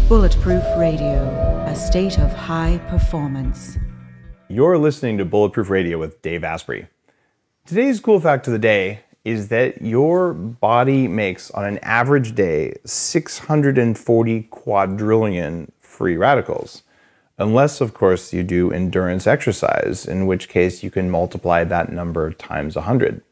Bulletproof Radio, a state of high performance. You're listening to Bulletproof Radio with Dave Asprey. Today's cool fact of the day is that your body makes, on an average day, 640 quadrillion free radicals. Unless, of course, you do endurance exercise, in which case you can multiply that number times 100.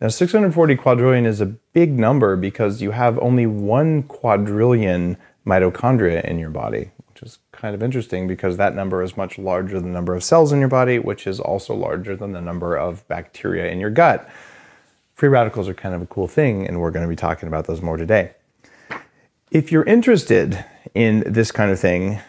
Now, 640 quadrillion is a big number because you have only 1 quadrillion mitochondria in your body, which is kind of interesting because that number is much larger than the number of cells in your body, which is also larger than the number of bacteria in your gut. Free radicals are kind of a cool thing, and we're going to be talking about those more today. If you're interested in this kind of thing,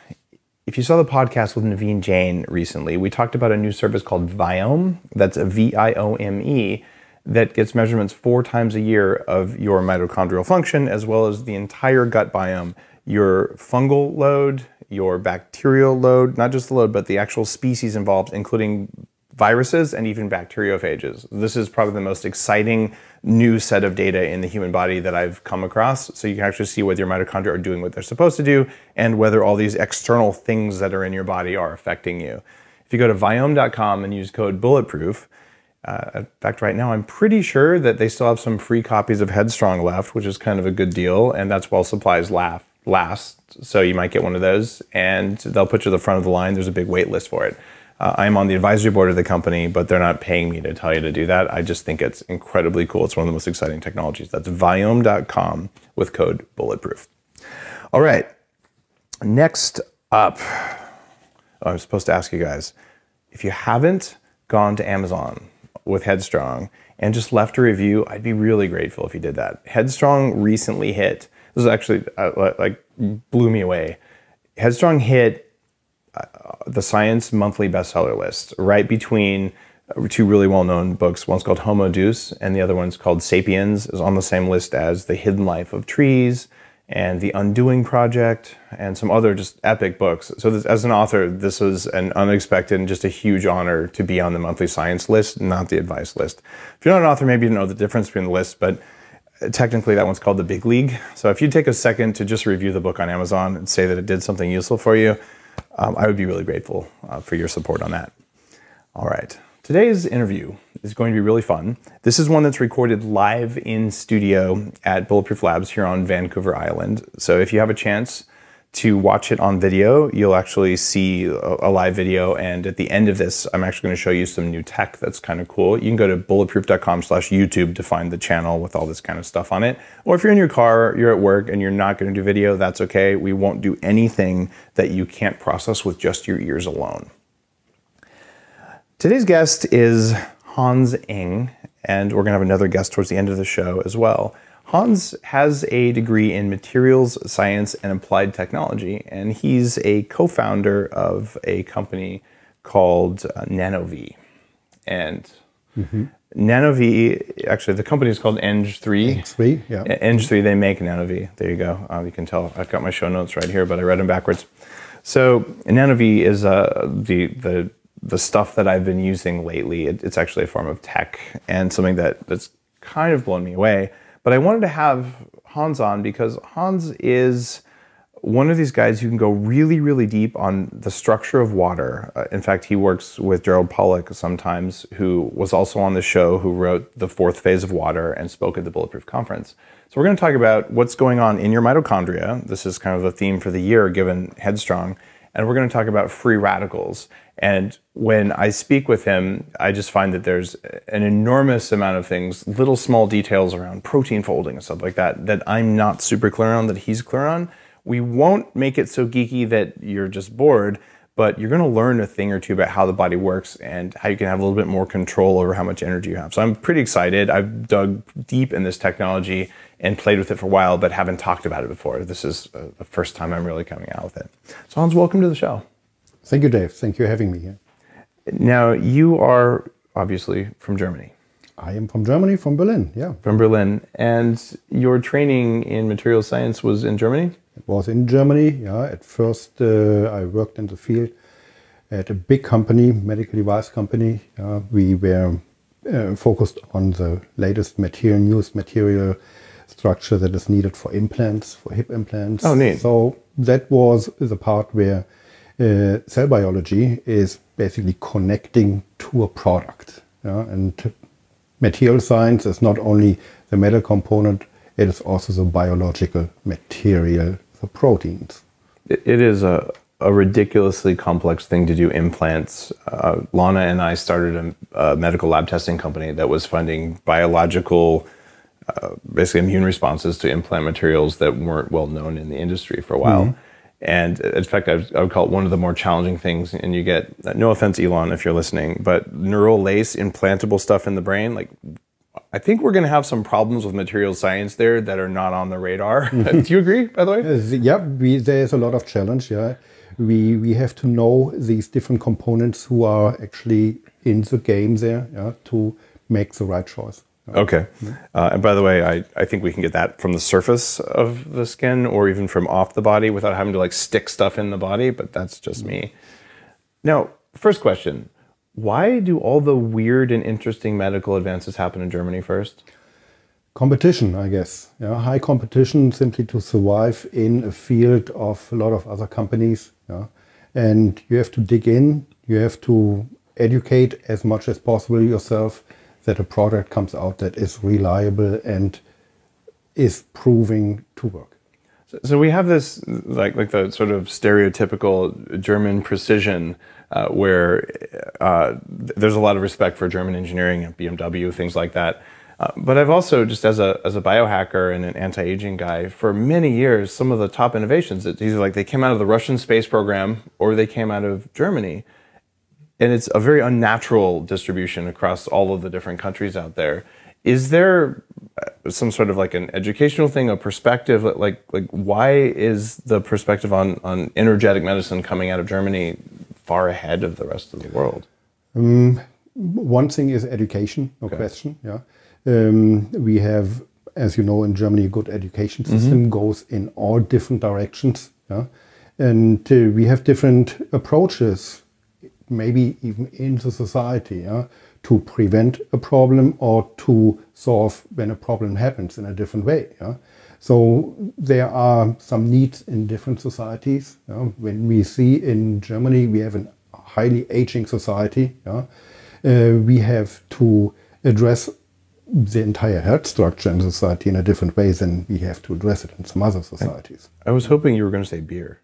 if you saw the podcast with Naveen Jain recently, we talked about a new service called Viome, that's a Viome, that gets measurements 4 times a year of your mitochondrial function, as well as the entire gut biome, your fungal load, your bacterial load, not just the load, but the actual species involved, including viruses and even bacteriophages. This is probably the most exciting new set of data in the human body that I've come across. So you can actually see whether your mitochondria are doing what they're supposed to do and whether all these external things that are in your body are affecting you. If you go to viome.com and use code BULLETPROOF, in fact, right now, I'm pretty sure that they still have some free copies of Headstrong left, which is kind of a good deal, and that's while supplies last. So you might get one of those, and they'll put you at the front of the line. There's a big wait list for it. I'm on the advisory board of the company, but they're not paying me to tell you to do that. I just think it's incredibly cool. It's one of the most exciting technologies. That's viome.com with code BULLETPROOF. All right, next up, I'm supposed to ask you guys, if you haven't gone to Amazon with Headstrong and just left a review, I'd be really grateful if you did that. Headstrong recently hit, this is actually blew me away. Headstrong hit the Science Monthly bestseller list, right between 2 really well-known books. One's called Homo Deus, and the other one's called Sapiens, is on the same list as The Hidden Life of Trees and The Undoing Project, and some other just epic books. So this, as an author, this was an unexpected and just a huge honor to be on the monthly science list, not the advice list. If you're not an author, maybe you don't know the difference between the lists, but technically that one's called the Big League. So if you take a second to just review the book on Amazon and say that it did something useful for you, I would be really grateful for your support on that. All right. Today's interview is going to be really fun. This is one that's recorded live in studio at Bulletproof Labs here on Vancouver Island. So if you have a chance to watch it on video, you'll actually see a live video. And at the end of this, I'm actually going to show you some new tech that's kind of cool. You can go to bulletproof.com/YouTube to find the channel with all this kind of stuff on it. Or if you're in your car, you're at work, and you're not going to do video, that's okay. We won't do anything that you can't process with just your ears alone. Today's guest is Hans Eng, and we're going to have another guest towards the end of the show as well. Hans has a degree in materials science and applied technology, and he's a co-founder of a company called NanoVi. And NanoVi, actually the company is called ENG3. ENG3, yeah. ENG3, they make NanoVi. There you go. You can tell I've got my show notes right here, but I read them backwards. So NanoVi is the stuff that I've been using lately. It's actually a form of tech and something that's kind of blown me away. But I wanted to have Hans on because Hans is one of these guys who can go really, really deep on the structure of water. In fact, he works with Gerald Pollack sometimes, who was also on the show, who wrote The Fourth Phase of Water and spoke at the Bulletproof Conference. So we're going to talk about what's going on in your mitochondria. This is kind of a theme for the year, given Headstrong. And we're going to talk about free radicals. And when I speak with him, I just find that there's an enormous amount of things, little small details around protein folding and stuff like that, that I'm not super clear on, that he's clear on. We won't make it so geeky that you're just bored, but you're going to learn a thing or two about how the body works and how you can have a little bit more control over how much energy you have. So I'm pretty excited. I've dug deep in this technology and played with it for a while, but haven't talked about it before. This is the first time I'm really coming out with it. So Hans, welcome to the show. Thank you, Dave. Thank you for having me here. Now, you are obviously from Germany. I am from Germany, from Berlin, yeah. From Berlin. And your training in materials science was in Germany? It was in Germany, yeah. At first, I worked in the field at a big company, medical device company. We were focused on the latest material, newest material structure that is needed for implants, for hip implants. Oh, neat. So that was the part where cell biology is basically connecting to a product. And material science is not only the metal component, it is also the biological material, the proteins. It is a ridiculously complex thing to do implants. Lana and I started a medical lab testing company that was finding biological, basically immune responses to implant materials that weren't well known in the industry for a while. Mm-hmm. And in fact, I would call it one of the more challenging things. And you get, no offense, Elon, if you're listening, but neural lace, implantable stuff in the brain, like, I think we're going to have some problems with material science there that are not on the radar. Do you agree, by the way? Yeah, there's a lot of challenge. Yeah, we have to know these different components who are actually in the game there, to make the right choice. Okay. And by the way, I think we can get that from the surface of the skin or even from off the body without having to like stick stuff in the body, but that's just me. Now, first question. Why do all the weird and interesting medical advances happen in Germany first? Competition, I guess. High competition simply to survive in a field of a lot of other companies. And you have to dig in, you have to educate as much as possible yourself that a product comes out that is reliable and is proving to work. So we have this like the sort of stereotypical German precision where there's a lot of respect for German engineering and BMW, things like that. But I've also, just as a biohacker and an anti-aging guy, for many years, some of the top innovations, it's either like they came out of the Russian space program or they came out of Germany. And it's a very unnatural distribution across all of the different countries out there. Is there some sort of like an educational thing, a perspective, like why is the perspective on energetic medicine coming out of Germany far ahead of the rest of the world? One thing is education, no question. Yeah, we have, as you know, in Germany, a good education system goes in all different directions. Yeah, and we have different approaches, maybe even in the society, to prevent a problem or to solve when a problem happens in a different way. So there are some needs in different societies. When we see in Germany, we have a highly aging society. We have to address the entire health structure in society in a different way than we have to address it in some other societies. I was hoping you were going to say beer.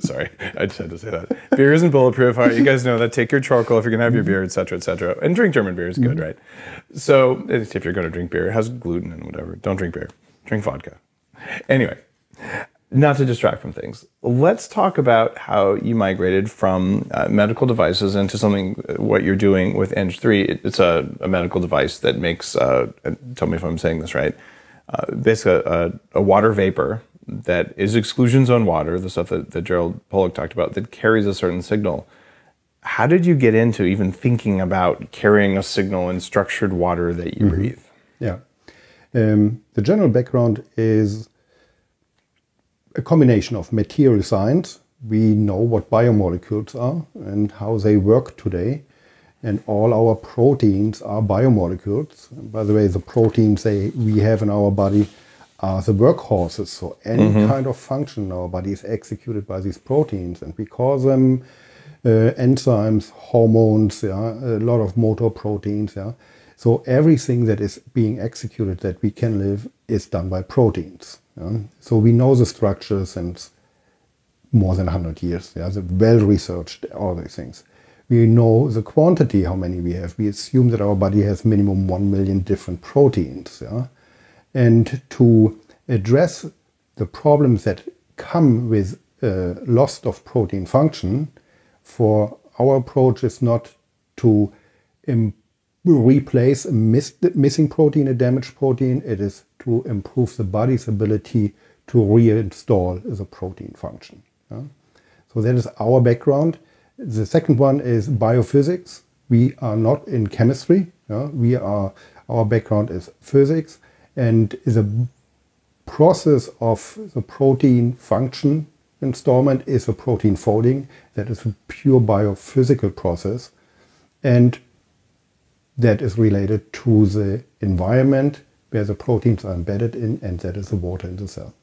Sorry, I just had to say that. Beer isn't bulletproof. You guys know that. Take your charcoal if you're going to have your beer, etc., etc. And drink German beer is good, right? So if you're going to drink beer, it has gluten and whatever. Don't drink beer. Drink vodka. Anyway, not to distract from things, let's talk about how you migrated from medical devices into something, what you're doing with ENG3. It's a medical device that makes, tell me if I'm saying this right, basically a water vapor that is exclusion zone water, the stuff that Gerald Pollack talked about, that carries a certain signal. How did you get into even thinking about carrying a signal in structured water that you breathe? Yeah. The general background is a combination of material science. We know what biomolecules are and how they work today. And all our proteins are biomolecules. And by the way, the proteins we have in our body are the workhorses. So any kind of function in our body is executed by these proteins. And we call them enzymes, hormones, a lot of motor proteins. So everything that is being executed that we can live is done by proteins. So we know the structures since more than 100 years. They're well researched, all these things. We know the quantity, how many we have. We assume that our body has minimum 1 million different proteins. And to address the problems that come with loss of protein function, for our approach is not to replace a missing protein, a damaged protein. It is to improve the body's ability to reinstall the protein function. So that is our background. The second one is biophysics. We are not in chemistry. Our background is physics, and the process of the protein function installment is the protein folding. That is a pure biophysical process, and that is related to the environment where the proteins are embedded in, and that is the water in the cell.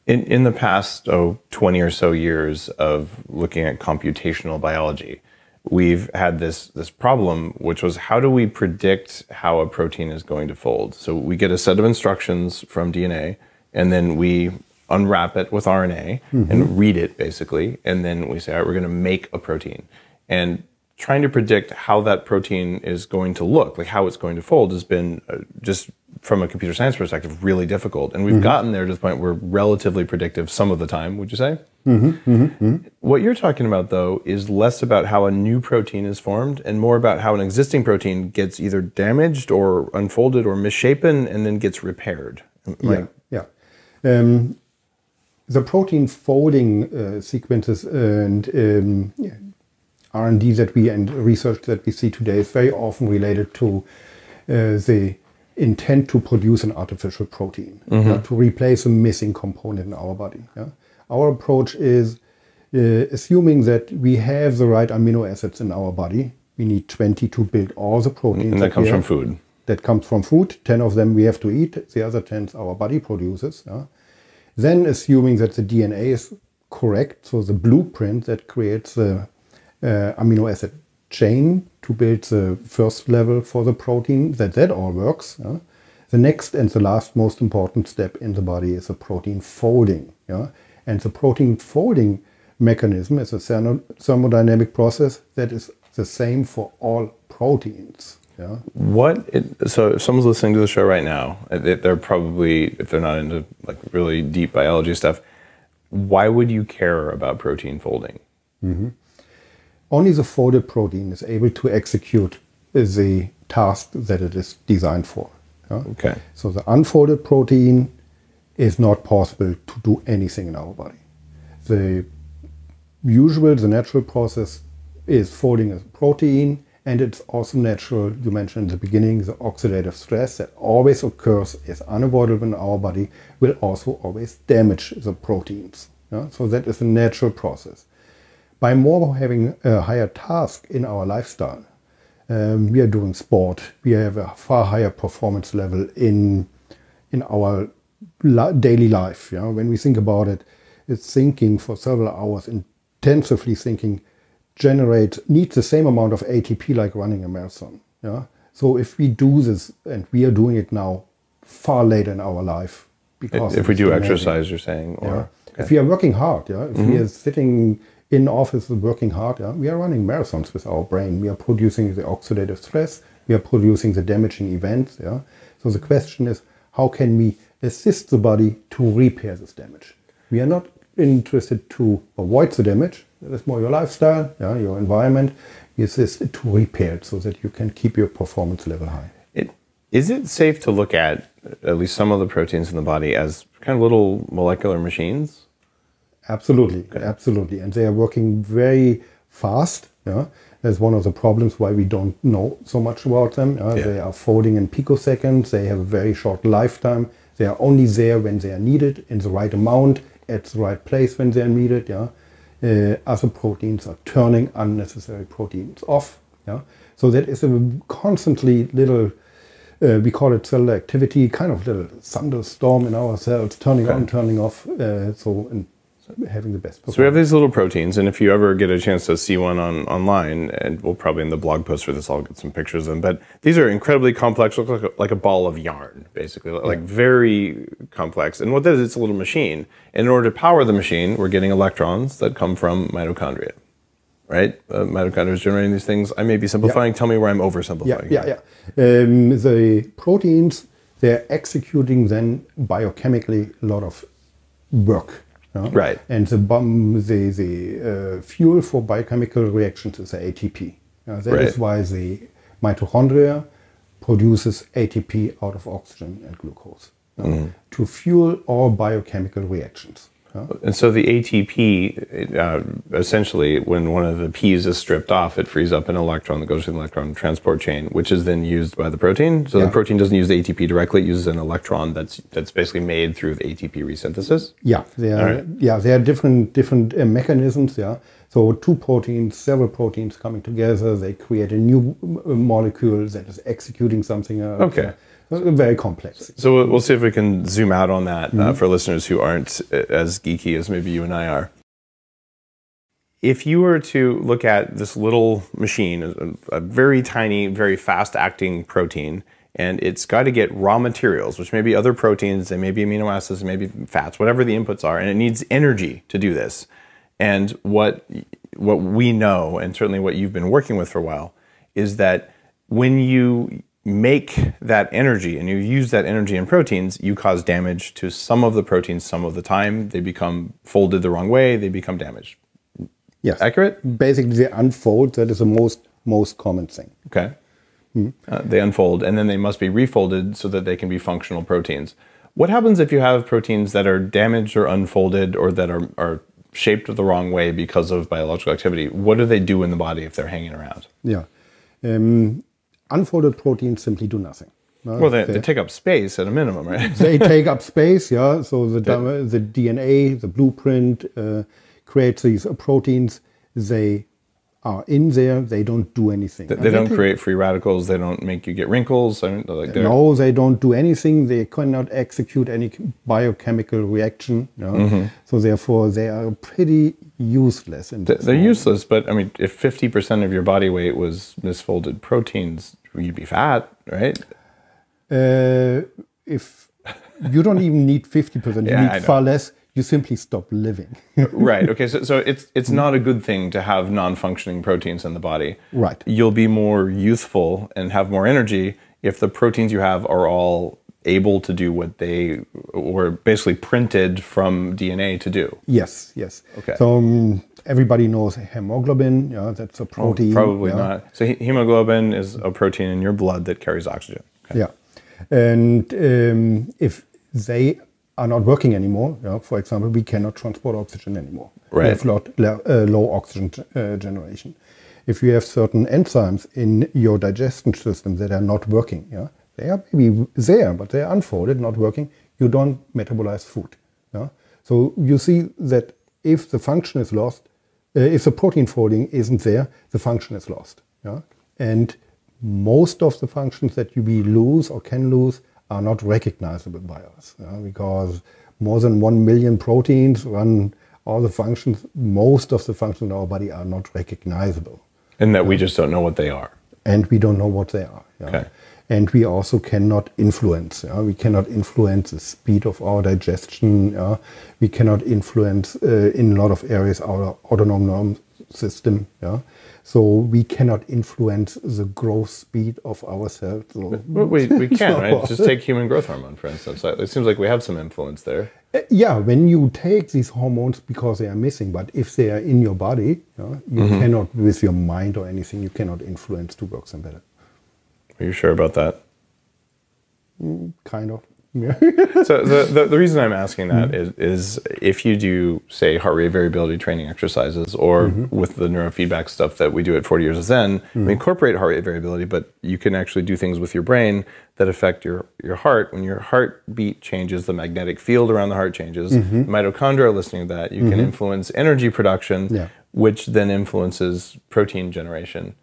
In the past 20 or so years of looking at computational biology, we've had this problem, which was how do we predict how a protein is going to fold? So we get a set of instructions from DNA, and then we unwrap it with RNA and read it basically, and then we say, all right, we're going to make a protein. And trying to predict how that protein is going to look, like how it's going to fold, has been just from a computer science perspective really difficult. And we've gotten there to the point where we're relatively predictive some of the time, would you say? What you're talking about, though, is less about how a new protein is formed and more about how an existing protein gets either damaged or unfolded or misshapen and then gets repaired. The protein folding sequences and R&D and research that we see today is very often related to the intent to produce an artificial protein, to replace a missing component in our body. Our approach is assuming that we have the right amino acids in our body. We need 20 to build all the proteins. And that comes from food. That comes from food. 10 of them we have to eat. The other 10 our body produces. Then assuming that the DNA is correct, so the blueprint that creates the amino acid chain to build the first level for the protein, that all works. The next and the last most important step in the body is the protein folding. And the protein folding mechanism is a thermodynamic process that is the same for all proteins. So if someone's listening to the show right now, they're probably, if they're not into like really deep biology stuff, why would you care about protein folding? Only the folded protein is able to execute the task that it is designed for. Okay. So the unfolded protein is not possible to do anything in our body. The natural process is folding a protein, and it's also natural, you mentioned in the beginning, the oxidative stress that always occurs, is unavoidable in our body, will also always damage the proteins. So that is a natural process. By more having a higher task in our lifestyle, we are doing sport, we have a far higher performance level in our daily life. When we think about it, it's thinking for several hours, intensively thinking, needs the same amount of ATP like running a marathon. So if we do this, and we are doing it now far later in our life, because if we do exercise, you're saying, or if we are working hard, if we are sitting in office working hard, we are running marathons with our brain. We are producing the oxidative stress. We are producing the damaging events. So the question is, how can we assist the body to repair this damage? We are not interested to avoid the damage. That is more your lifestyle, your environment. We assist it to repair it so that you can keep your performance level high. Is it safe to look at least some of the proteins in the body as kind of little molecular machines? Absolutely, absolutely. And they are working very fast. That's one of the problems why we don't know so much about them. They are folding in picoseconds. They have a very short lifetime. They are only there when they are needed, in the right amount, at the right place when they are needed. Other proteins are turning unnecessary proteins off. So that is a constantly little, we call it cellular activity, kind of little thunderstorm in our cells, turning on, turning off. And having the best performance. So we have these little proteins, and if you ever get a chance to see one online, and we'll probably in the blog post for this, I'll get some pictures of them, but these are incredibly complex, look like a ball of yarn, basically, like very complex. And what that is, it's a little machine. And in order to power the machine, we're getting electrons that come from mitochondria, right? Mitochondria is generating these things. I may be simplifying. Tell me where I'm oversimplifying. The proteins, they're executing then biochemically a lot of work. Right. And the fuel for biochemical reactions is the ATP. That is why the mitochondria produces ATP out of oxygen and glucose to fuel all biochemical reactions. And so the ATP, essentially, when one of the P's is stripped off, it frees up an electron that goes through the electron transport chain, which is then used by the protein. So the protein doesn't use the ATP directly; it uses an electron that's basically made through the ATP resynthesis. Yeah, there are different mechanisms. Yeah, so two proteins, several proteins coming together, they create a new molecule that is executing something. Okay. Very complex. So we'll see if we can zoom out on that for listeners who aren't as geeky as maybe you and I are. If you were to look at this little machine, a very tiny, very fast-acting protein, and it's got to get raw materials, which may be other proteins, they may be amino acids, maybe fats, whatever the inputs are, and it needs energy to do this. And what we know, and certainly what you've been working with for a while, is that when you make that energy and you use that energy in proteins, you cause damage to some of the proteins some of the time. They become folded the wrong way, they become damaged. Yes. Accurate? Basically, they unfold. That is the most common thing. Okay. They unfold, and then they must be refolded so that they can be functional proteins. What happens if you have proteins that are damaged or unfolded or that are shaped the wrong way because of biological activity? What do they do in the body if they're hanging around? Yeah. Unfolded proteins simply do nothing. Well, they take up space at a minimum, right? They take up space, yeah. So the DNA, the blueprint, creates these proteins. They are in there. They don't do anything. They don't create free radicals. They don't make you get wrinkles. No, they don't do anything. They cannot execute any biochemical reaction. So therefore, they are pretty useless. They're useless, but I mean, if 50% of your body weight was misfolded proteins, you'd be fat, right? If you don't even need 50%, you need far less. You simply stop living. Right. Okay. So it's not a good thing to have non-functioning proteins in the body. Right. You'll be more youthful and have more energy if the proteins you have are all able to do what they were basically printed from DNA to do. Yes. Yes. Okay. So everybody knows hemoglobin. Yeah, that's a protein. Probably not. So hemoglobin is a protein in your blood that carries oxygen. Okay. Yeah. And if they are not working anymore, for example, we cannot transport oxygen anymore. Right. We have low oxygen generation. If you have certain enzymes in your digestion system that are not working, they are maybe there, but they are unfolded, not working, you don't metabolize food. So you see that if the function is lost, if the protein folding isn't there, the function is lost. And most of the functions that we lose or can lose are not recognizable by us, because more than 1 million proteins run all the functions. Most of the functions in our body are not recognizable. And that we just don't know what they are. And we don't know what they are. Okay. And we also cannot influence. We cannot influence the speed of our digestion. We cannot influence, in a lot of areas, our autonomic nervous system. So we cannot influence the growth speed of our cells. So we can, right? Just take human growth hormone, for instance. It seems like we have some influence there. Yeah, when you take these hormones because they are missing, but if they are in your body, you cannot, with your mind or anything, you cannot influence to work them better. Are you sure about that? Kind of. Yeah. So the reason I'm asking that is if you do, say, heart rate variability training exercises, or with the neurofeedback stuff that we do at 40 Years of Zen, we incorporate heart rate variability, but you can actually do things with your brain that affect your heart. When your heartbeat changes, the magnetic field around the heart changes. Mitochondria are listening to that. You can influence energy production, which then influences protein generation.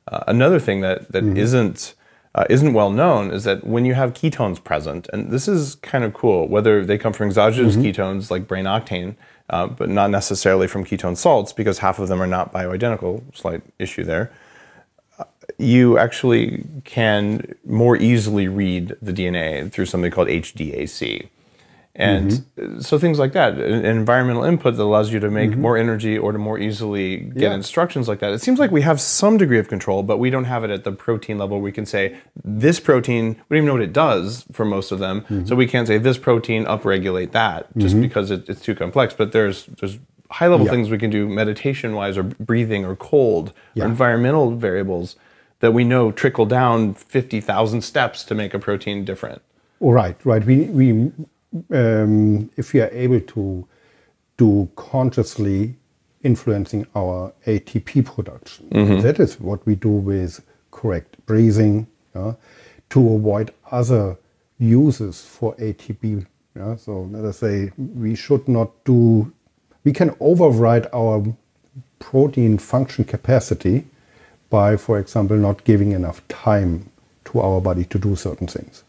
Another thing that isn't well known is that when you have ketones present, and this is kind of cool, whether they come from exogenous ketones like brain octane, but not necessarily from ketone salts, because half of them are not bioidentical, slight issue there, you actually can more easily read the DNA through something called HDAC. And so things like that, an environmental input that allows you to make more energy or to more easily get instructions like that. It seems like we have some degree of control, but we don't have it at the protein level. We can say this protein, we don't even know what it does for most of them. So we can't say this protein upregulate that just because it's too complex. But there's high level things we can do meditation wise, or breathing, or cold, or environmental variables that we know trickle down 50,000 steps to make a protein different. Right. We if we are able to do consciously influencing our ATP production. That is what we do with correct breathing, to avoid other uses for ATP. So let us say we should not do, we can override our protein function capacity by, for example, not giving enough time to our body to do certain things.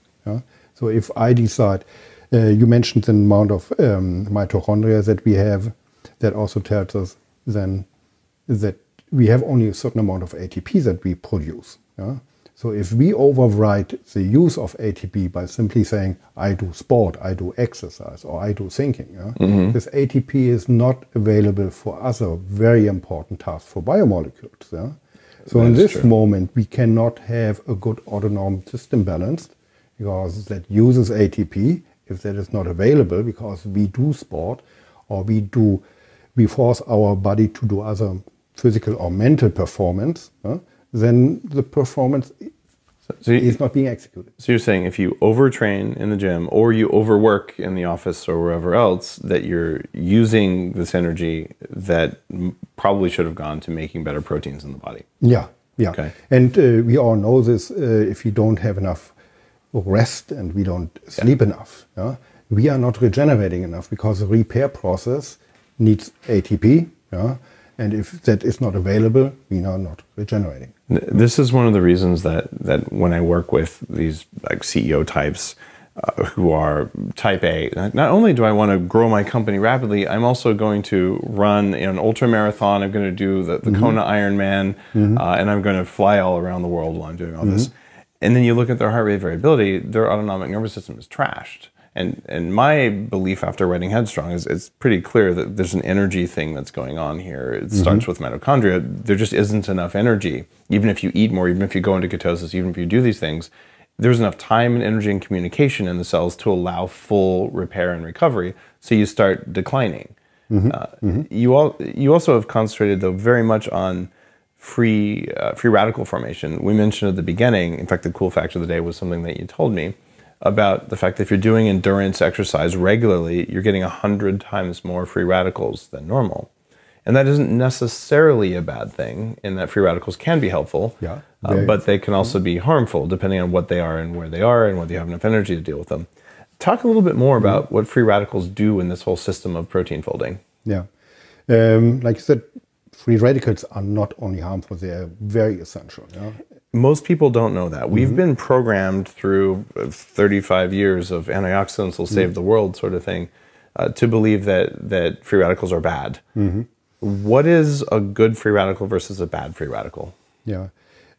So if I decide, you mentioned the amount of mitochondria that we have, that also tells us then that we have only a certain amount of ATP that we produce. So if we override the use of ATP by simply saying, I do sport, I do exercise, or I do thinking, this ATP is not available for other very important tasks for biomolecules. So in this moment, we cannot have a good autonomic system balanced, because that uses ATP. If that is not available because we do sport, or we force our body to do other physical or mental performance, then the performance is not being executed. So you're saying if you overtrain in the gym or you overwork in the office or wherever else, that you're using this energy that probably should have gone to making better proteins in the body. Yeah. Okay. And we all know this, if we don't have enough rest and we don't sleep enough, we are not regenerating enough, because the repair process needs ATP, and if that is not available, we are not regenerating. This is one of the reasons that when I work with these like CEO types who are type A, not only do I want to grow my company rapidly, I'm also going to run an ultra marathon. I'm going to do the Kona Ironman, and I'm going to fly all around the world while I'm doing all this. And then you look at their heart rate variability, their autonomic nervous system is trashed. And my belief after writing Headstrong is it's pretty clear that there's an energy thing that's going on here. It starts with mitochondria. There just isn't enough energy. Even if you eat more, even if you go into ketosis, even if you do these things, there's enough time and energy and communication in the cells to allow full repair and recovery. So you start declining. You also have concentrated, though, very much on free radical formation. We mentioned at the beginning, in fact, the cool fact of the day was something that you told me about the fact that if you're doing endurance exercise regularly, you're getting 100 times more free radicals than normal. And that isn't necessarily a bad thing, in that free radicals can be helpful, but they can also be harmful depending on what they are and where they are and whether you have enough energy to deal with them. Talk a little bit more about what free radicals do in this whole system of protein folding. Like you said, free radicals are not only harmful, they are very essential. Most people don't know that. We've been programmed through 35 years of antioxidants will save the world sort of thing to believe that free radicals are bad. What is a good free radical versus a bad free radical? They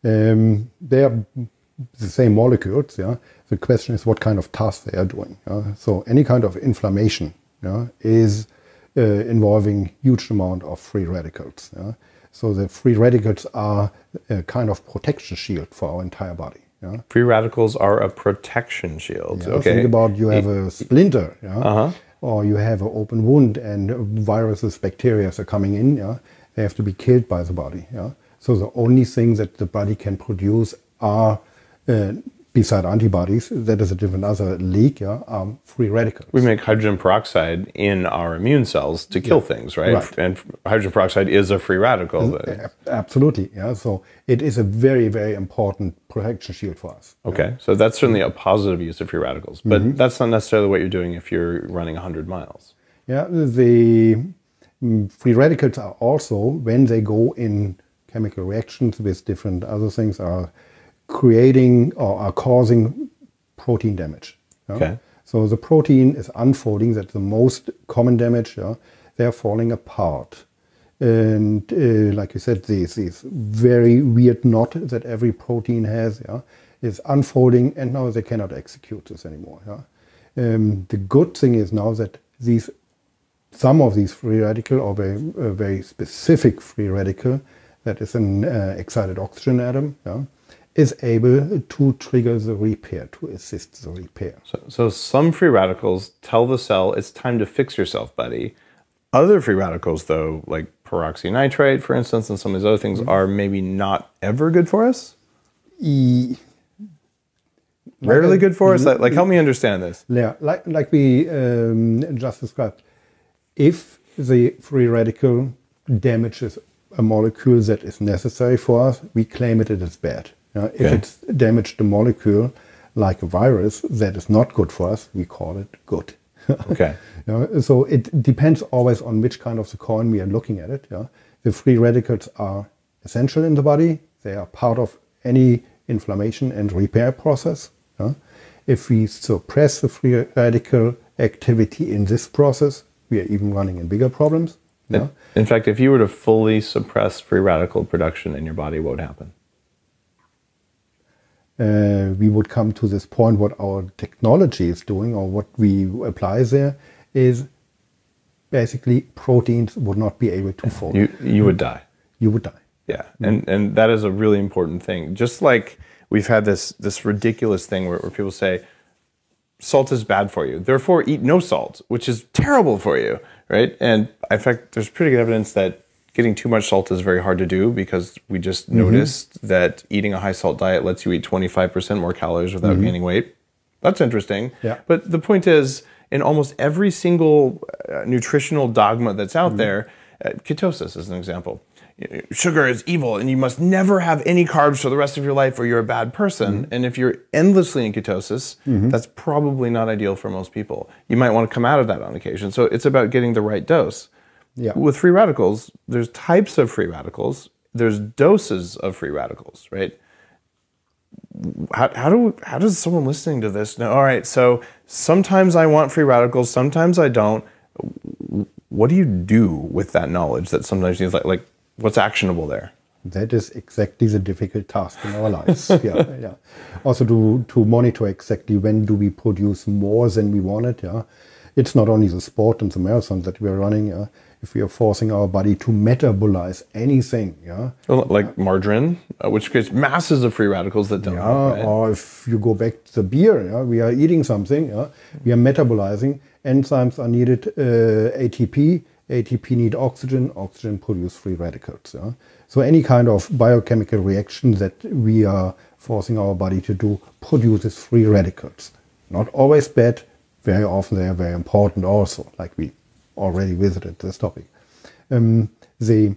are the same molecules. The question is what kind of task they are doing. So any kind of inflammation is involving huge amount of free radicals. So the free radicals are a kind of protection shield for our entire body. Free radicals are a protection shield. Okay. Think about you have a splinter, or you have an open wound, and viruses, bacteria are coming in. They have to be killed by the body. So the only thing that the body can produce are beside antibodies, that is a different other leak, free radicals. We make hydrogen peroxide in our immune cells to kill things, right? And hydrogen peroxide is a free radical. Absolutely, So it is a very, very important protection shield for us. Okay, so that's certainly a positive use of free radicals, but that's not necessarily what you're doing if you're running 100 miles. The free radicals are also, when they go in chemical reactions with different other things, are creating or are causing protein damage. So the protein is unfolding. That's the most common damage. They are falling apart. And like you said, this very weird knot that every protein has is unfolding, and now they cannot execute this anymore. The good thing is now that some of these free radical, or a very specific free radical, that is an excited oxygen atom, is able to trigger the repair, to assist the repair. So some free radicals tell the cell it's time to fix yourself, buddy. Other free radicals, though, like peroxynitrite, for instance, and some of these other things, are maybe not ever good for us? Rarely good for us? Like, help me understand this. Like we just described. If the free radical damages a molecule that is necessary for us, we claim it as bad. If it's damaged a molecule like a virus that is not good for us, we call it good. Okay. So it depends always on which kind of the coin we are looking at it. The free radicals are essential in the body. They are part of any inflammation and repair process. If we suppress the free radical activity in this process, we are even running in bigger problems. In fact, if you were to fully suppress free radical production in your body, what would happen? We would come to this point. What our technology is doing, or what we apply there, is basically proteins would not be able to fold. You would die. You would die. Yeah, and that is a really important thing. Just like we've had this ridiculous thing where people say, salt is bad for you, therefore eat no salt, which is terrible for you, right? And in fact, there's pretty good evidence that getting too much salt is very hard to do, because we just noticed that eating a high salt diet lets you eat 25% more calories without gaining weight. That's interesting. Yeah. But the point is, in almost every single nutritional dogma that's out there, ketosis is an example. Sugar is evil and you must never have any carbs for the rest of your life or you're a bad person. And if you're endlessly in ketosis, that's probably not ideal for most people. You might want to come out of that on occasion. So it's about getting the right dose. Yeah. With free radicals, there's types of free radicals. There's doses of free radicals, right? How does someone listening to this know, all right, so sometimes I want free radicals, sometimes I don't. What do you do with that knowledge that sometimes you like what's actionable there? That is exactly the difficult task in our lives. Yeah. Also to monitor exactly when do we produce more than we wanted. It's not only the sport and the marathon that we are running. If we are forcing our body to metabolize anything, like margarine, which creates masses of free radicals that don't. Right? Or if you go back to the beer, we are eating something, we are metabolizing. Enzymes are needed, ATP need oxygen produce free radicals. So any kind of biochemical reaction that we are forcing our body to do produces free radicals. Not always bad, very often they are very important also, like we already visited this topic. The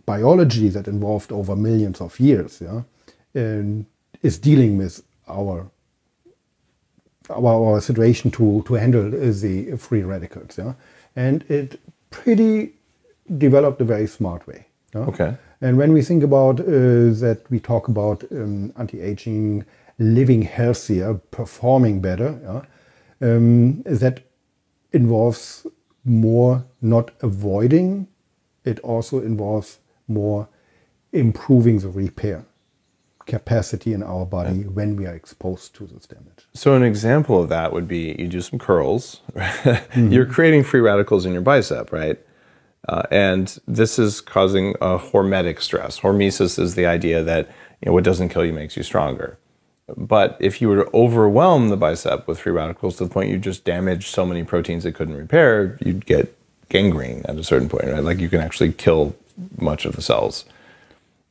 biology that involved over millions of years is dealing with our situation to handle the free radicals. And it pretty developed a very smart way. Okay. And when we think about that, we talk about anti-aging, living healthier, performing better, that involves more not avoiding, it also involves more improving the repair capacity in our body when we are exposed to this damage. So an example of that would be you do some curls, you're creating free radicals in your bicep, right? And this is causing a hormetic stress. Hormesis is the idea that what doesn't kill you makes you stronger. But if you were to overwhelm the bicep with free radicals to the point you just damaged so many proteins it couldn't repair, you'd get gangrene at a certain point, right? Like you can actually kill much of the cells,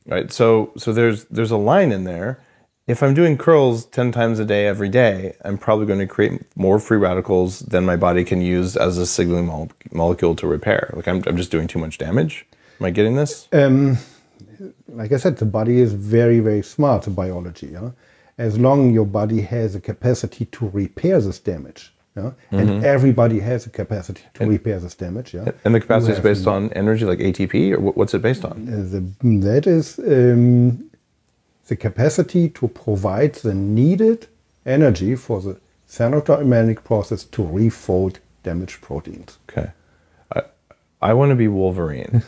right? So there's a line in there. If I'm doing curls 10 times a day, every day, I'm probably going to create more free radicals than my body can use as a signaling molecule to repair. Like I'm just doing too much damage. Am I getting this? Like I said, the body is very, very smart, the biology. As long as your body has a capacity to repair this damage, and everybody has a capacity to repair this damage. And the capacity is based on energy, like ATP, or what's it based on? That is the capacity to provide the needed energy for the thermodynamic process to refold damaged proteins. Okay. I want to be Wolverine.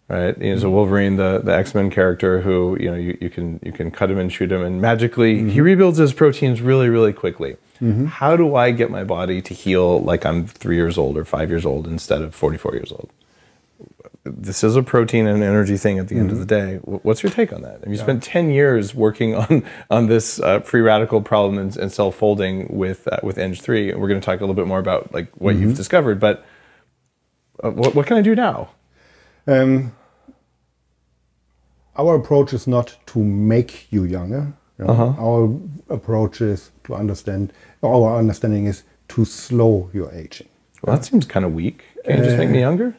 Right, so Wolverine, the X-Men character, who you can cut him and shoot him, and magically he rebuilds his proteins really, really quickly. How do I get my body to heal like I'm 3 years old or 5 years old instead of 44 years old? This is a protein and energy thing at the end of the day. What's your take on that? You spent 10 years working on this free radical problem and cell folding with ENG3, and we're going to talk a little bit more about like what you've discovered. But what can I do now? Our approach is not to make you younger. Our approach is to understand, our understanding is to slow your aging. Well, that seems kind of weak. Can you just make me younger?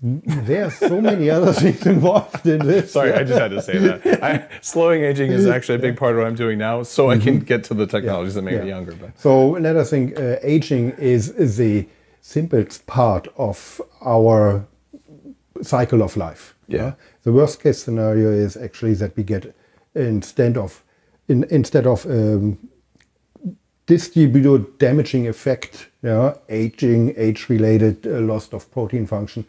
There are so many other things involved in this. Sorry, I just had to say that. Slowing aging is actually a big part of what I'm doing now, so I can get to the technologies that make me younger. But. So another thing, aging is the simplest part of our cycle of life. Yeah. The worst case scenario is actually that we get instead of distributed damaging effect, aging, age-related loss of protein function.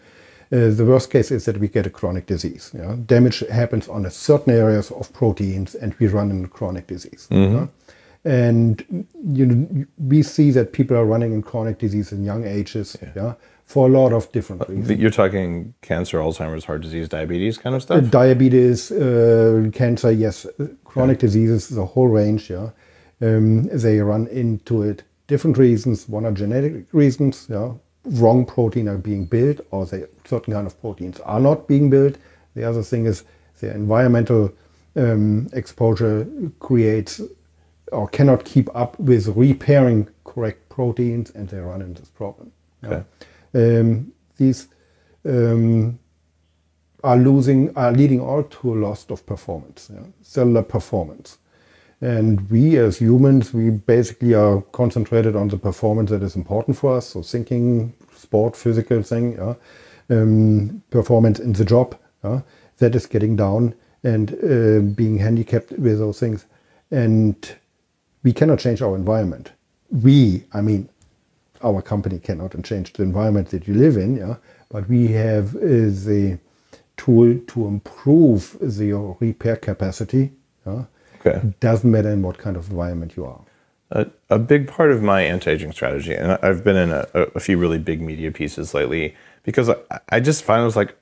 The worst case is that we get a chronic disease. Damage happens on a certain areas of proteins, and we run into chronic disease. And we see that people are running in chronic disease in young ages, for a lot of different reasons. You're talking cancer, Alzheimer's, heart disease, diabetes kind of stuff? Diabetes, cancer, yes. Chronic diseases, the whole range, they run into it. Different reasons. One are genetic reasons, wrong protein are being built, or certain kind of proteins are not being built. The other thing is the environmental exposure creates or cannot keep up with repairing correct proteins, and they run into this problem. Okay. These are leading all to a loss of performance, cellular performance. And we as humans, we basically are concentrated on the performance that is important for us. So thinking, sport, physical thing, performance in the job, that is getting down and being handicapped with those things. And we cannot change our environment. Our company cannot change the environment that you live in, but we have the tool to improve the repair capacity. Okay. Doesn't matter in what kind of environment you are. A big part of my anti-aging strategy, and I've been in a few really big media pieces lately, because I just find I was like,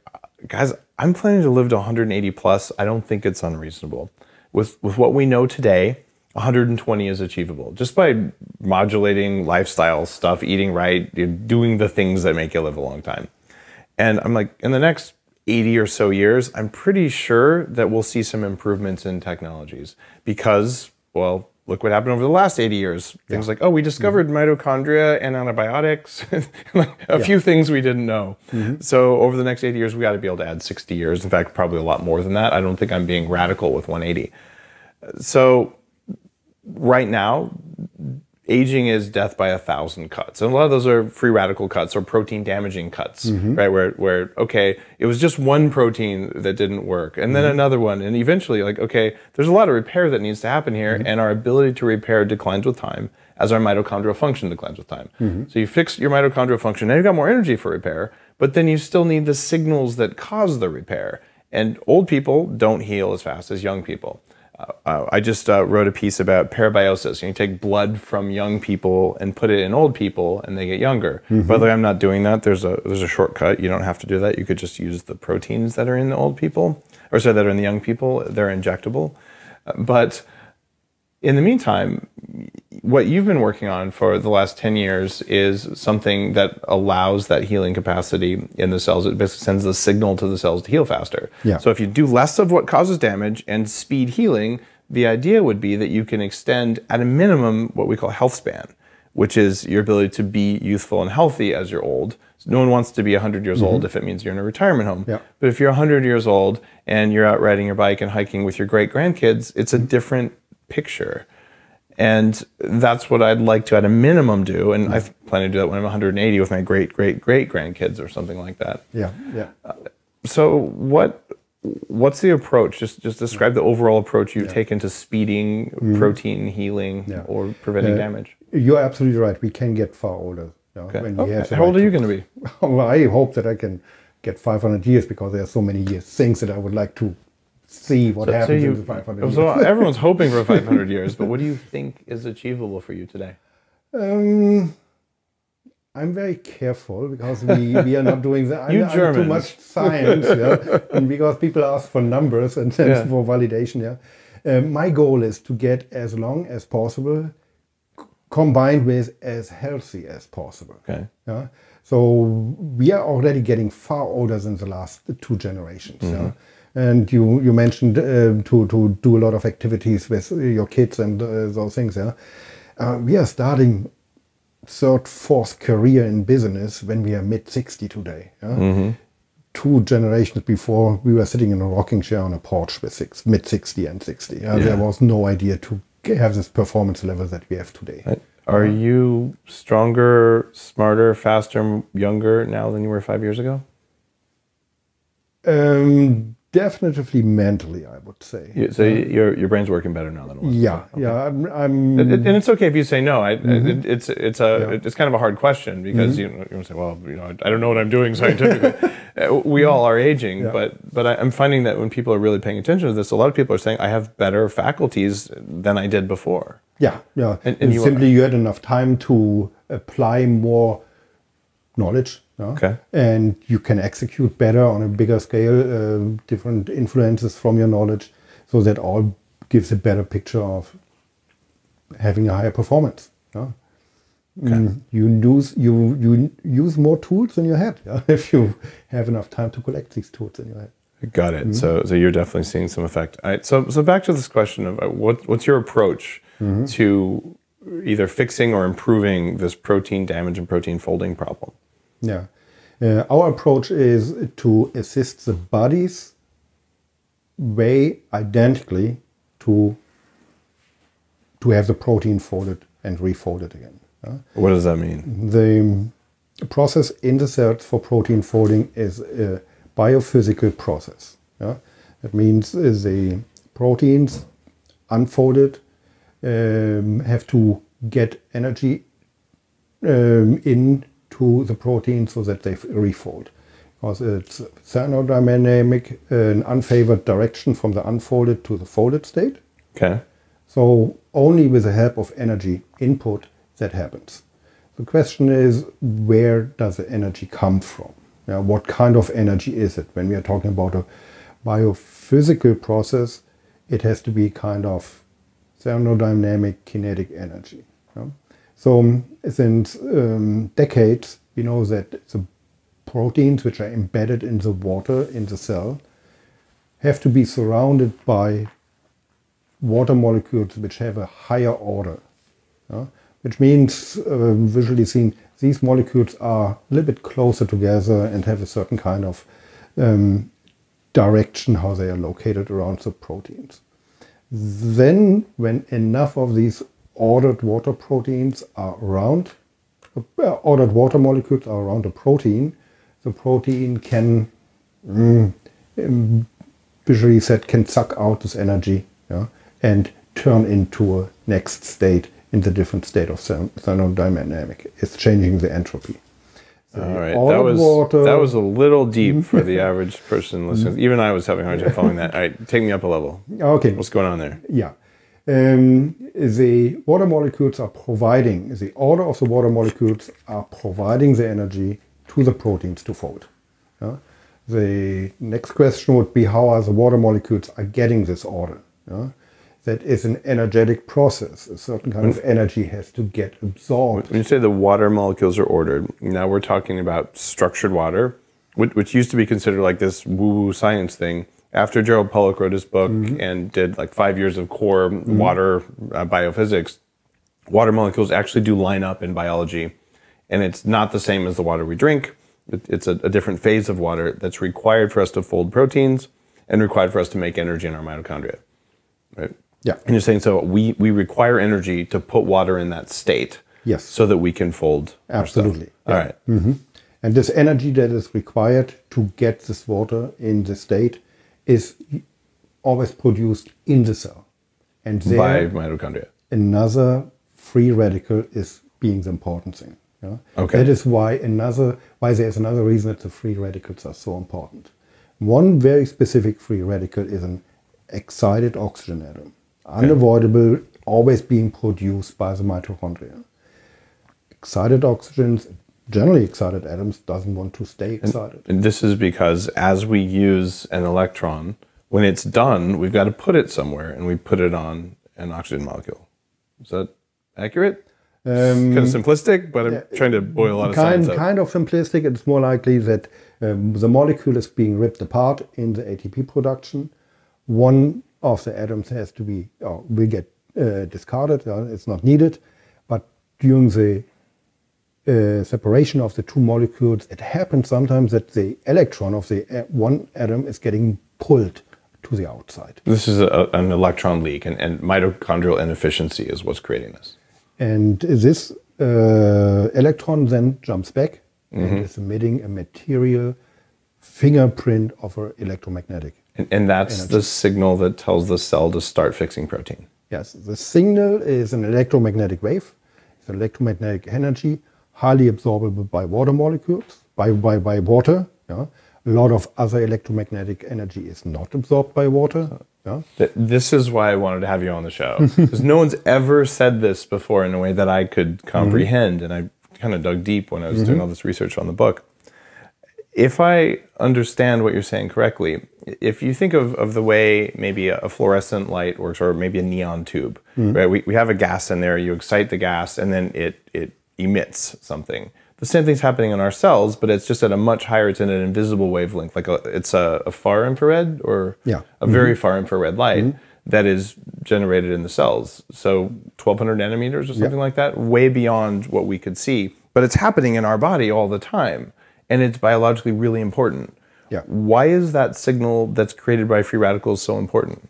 guys, I'm planning to live to 180 plus. I don't think it's unreasonable. With what we know today, 120 is achievable just by modulating lifestyle stuff, eating right, doing the things that make you live a long time. And I'm like, in the next 80 or so years, I'm pretty sure that we'll see some improvements in technologies because, well, look what happened over the last 80 years. Things like, we discovered mitochondria and antibiotics, a few things we didn't know. So over the next 80 years, we got to be able to add 60 years. In fact, probably a lot more than that. I don't think I'm being radical with 180. So right now, aging is death by 1,000 cuts. And a lot of those are free radical cuts or protein damaging cuts, right? Where, okay, it was just one protein that didn't work and then another one. And eventually like, okay, there's a lot of repair that needs to happen here and our ability to repair declines with time as our mitochondrial function declines with time. So you fix your mitochondrial function, now you've got more energy for repair, but then you still need the signals that cause the repair. And old people don't heal as fast as young people. I just wrote a piece about parabiosis. You take blood from young people and put it in old people, and they get younger. By the way, I'm not doing that. There's a shortcut. You don't have to do that. You could just use the proteins that are in the old people, or sorry, that are in the young people. They're injectable. But in the meantime, what you've been working on for the last 10 years is something that allows that healing capacity in the cells. It basically sends the signal to the cells to heal faster. So if you do less of what causes damage and speed healing, the idea would be that you can extend at a minimum what we call health span, which is your ability to be youthful and healthy as you're old. So no one wants to be 100 years old if it means you're in a retirement home. But if you're 100 years old and you're out riding your bike and hiking with your great-grandkids, it's a different picture. And that's what I'd like to at a minimum do. And I plan to do that when I'm 180 with my great-great-great-grandkids or something like that. So what's the approach? Just describe the overall approach you've taken to speeding protein healing or preventing damage. You're absolutely right. We can get far older. When we have how old are you going to be? Well, I hope that I can get 500 years because there are so many years, things that I would like to see what happens in the 500 years. So everyone's hoping for 500 years, but what do you think is achievable for you today? I'm very careful because we are not doing that. I'm too much science, and because people ask for numbers and then for validation. My goal is to get as long as possible, combined with as healthy as possible. So we are already getting far older than the last 2 generations. And you mentioned to do a lot of activities with your kids and those things. We are starting third, fourth career in business when we are mid-60 today. Yeah? 2 generations before, we were sitting in a rocking chair on a porch with mid-60 and 60. There was no idea to have this performance level that we have today. Right. Are you stronger, smarter, faster, younger now than you were 5 years ago? Definitely mentally, I would say. So your brain's working better now than it was. Yeah, okay. yeah. And it's okay if you say no. It's kind of a hard question because you want to say, well, I don't know what I'm doing scientifically. We all are aging, but I'm finding that when people are really paying attention to this, a lot of people are saying I have better faculties than I did before. Yeah, yeah. And you had enough time to apply more knowledge. Okay. And you can execute better on a bigger scale, different influences from your knowledge, so that all gives a better picture of having a higher performance. Okay. You use more tools in your head if you have enough time to collect these tools in your head. Got it. So you're definitely seeing some effect. All right. So back to this question of what's your approach to either fixing or improving this protein damage and protein folding problem? Yeah. Our approach is to assist the body's way identically to have the protein folded and refolded again. What does that mean? The process in the cells for protein folding is a biophysical process. That means the proteins unfolded have to get energy into the protein so that they refold. Because it's thermodynamic, an unfavored direction from the unfolded to the folded state. Okay. So only with the help of energy input that happens. The question is, where does the energy come from? What kind of energy is it? When we are talking about a biophysical process, it has to be kind of thermodynamic kinetic energy. So since decades, we know that the proteins which are embedded in the water in the cell have to be surrounded by water molecules which have a higher order. Which means, visually seen, these molecules are a little bit closer together and have a certain kind of direction how they are located around the proteins. Then, when enough of these ordered water proteins are around, ordered water molecules are around the protein can, visually said, can suck out this energy and turn into a next state in the different state of thermodynamic. It's changing the entropy. All right, that was a little deep for the average person listening. Even I was having a hard time following that. All right, take me up a level. Okay. What's going on there? Yeah. The water molecules are providing, the order of the water molecules are providing the energy to the proteins to fold. The next question would be, how are the water molecules are getting this order? That is an energetic process. A certain kind of energy has to get absorbed. When you say the water molecules are ordered, now we're talking about structured water, which used to be considered like this woo-woo science thing. After Gerald Pollack wrote his book and did like 5 years of core water biophysics, water molecules actually do line up in biology. And it's not the same as the water we drink. It's a different phase of water that's required for us to fold proteins and required for us to make energy in our mitochondria. Right? Yeah. And you're saying, so we require energy to put water in that state. Yes. So that we can fold. Absolutely. All right. And this energy that is required to get this water in the state is always produced in the cell. And there, by mitochondria. Another free radical is being the important thing. Okay. That is why there's another reason that the free radicals are so important. One very specific free radical is an excited oxygen atom. Unavoidable, always being produced by the mitochondria. Excited oxygens, generally excited atoms, doesn't want to stay excited. And this is because as we use an electron, when it's done, we've got to put it somewhere, and we put it on an oxygen molecule. Is that accurate? Kind of simplistic, but I'm trying to boil a lot of science up. Kind of simplistic. It's more likely that the molecule is being ripped apart in the ATP production. One of the atoms has to be, will get discarded. It's not needed. But during the separation of the two molecules, it happens sometimes that the electron of the one atom is getting pulled to the outside. This is an electron leak, and mitochondrial inefficiency is what's creating this. And this electron then jumps back and is emitting a material fingerprint of an electromagnetic. And that's energy. the signal that tells the cell to start fixing protein. Yes, the signal is an electromagnetic wave. It's electromagnetic energy, highly absorbable by water molecules, by water. Yeah. A lot of other electromagnetic energy is not absorbed by water. Yeah. This is why I wanted to have you on the show. Because no one's ever said this before in a way that I could comprehend. And I kind of dug deep when I was doing all this research on the book. If I understand what you're saying correctly, if you think of the way maybe a fluorescent light works, or maybe a neon tube, right? We have a gas in there, you excite the gas, and then it emits something. The same thing's happening in our cells, but it's just at a much higher, it's in an invisible wavelength, like it's a far infrared, or a very far infrared light that is generated in the cells. So 1200 nanometers or something like that, way beyond what we could see. But it's happening in our body all the time. And it's biologically really important. Yeah. Why is that signal that's created by free radicals so important?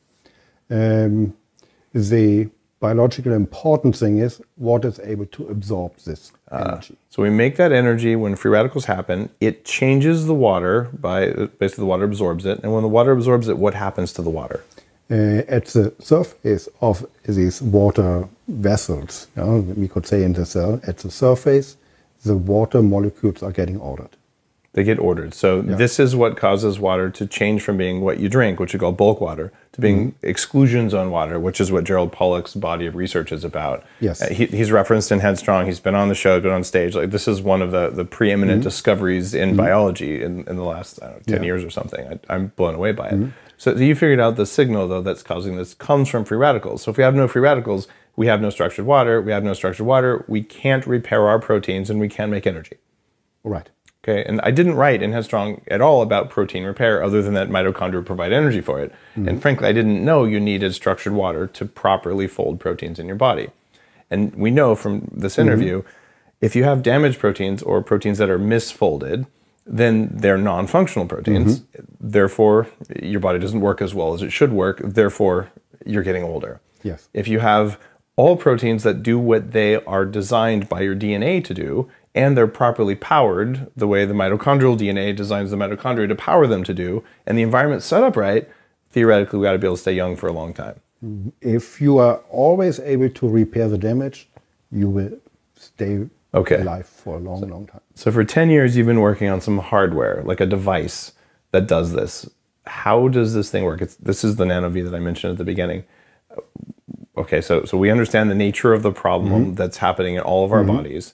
The biological important thing is what is able to absorb this energy. So we make that energy when free radicals happen. It changes the water basically the water absorbs it. And when the water absorbs it, what happens to the water? At the surface of these water vessels, we could say in the cell, at the surface, the water molecules are getting ordered. They get ordered. So this is what causes water to change from being what you drink, which we call bulk water, to being exclusions on water, which is what Gerald Pollack's body of research is about. Yes. He's referenced in Headstrong. He's been on the show, been on stage. Like, this is one of the preeminent discoveries in biology in the last 10 years or something. I'm blown away by it. So you figured out the signal, though, that's causing this comes from free radicals. So if we have no free radicals, we have no structured water. We have no structured water. We can't repair our proteins, and we can't make energy. Right. Okay, and I didn't write in Headstrong at all about protein repair, other than that mitochondria provide energy for it. And frankly, I didn't know you needed structured water to properly fold proteins in your body. And we know from this interview, if you have damaged proteins or proteins that are misfolded, then they're non-functional proteins. Therefore, your body doesn't work as well as it should work. Therefore, you're getting older. Yes. If you have all proteins that do what they are designed by your DNA to do, and they're properly powered the way the mitochondrial DNA designs the mitochondria to power them to do, and the environment's set up right, theoretically we got to be able to stay young for a long time. If you are always able to repair the damage, you will stay alive for a long, long time. So for 10 years you've been working on some hardware, like a device that does this. How does this thing work? This is the NanoVi that I mentioned at the beginning. Okay, so we understand the nature of the problem that's happening in all of our bodies.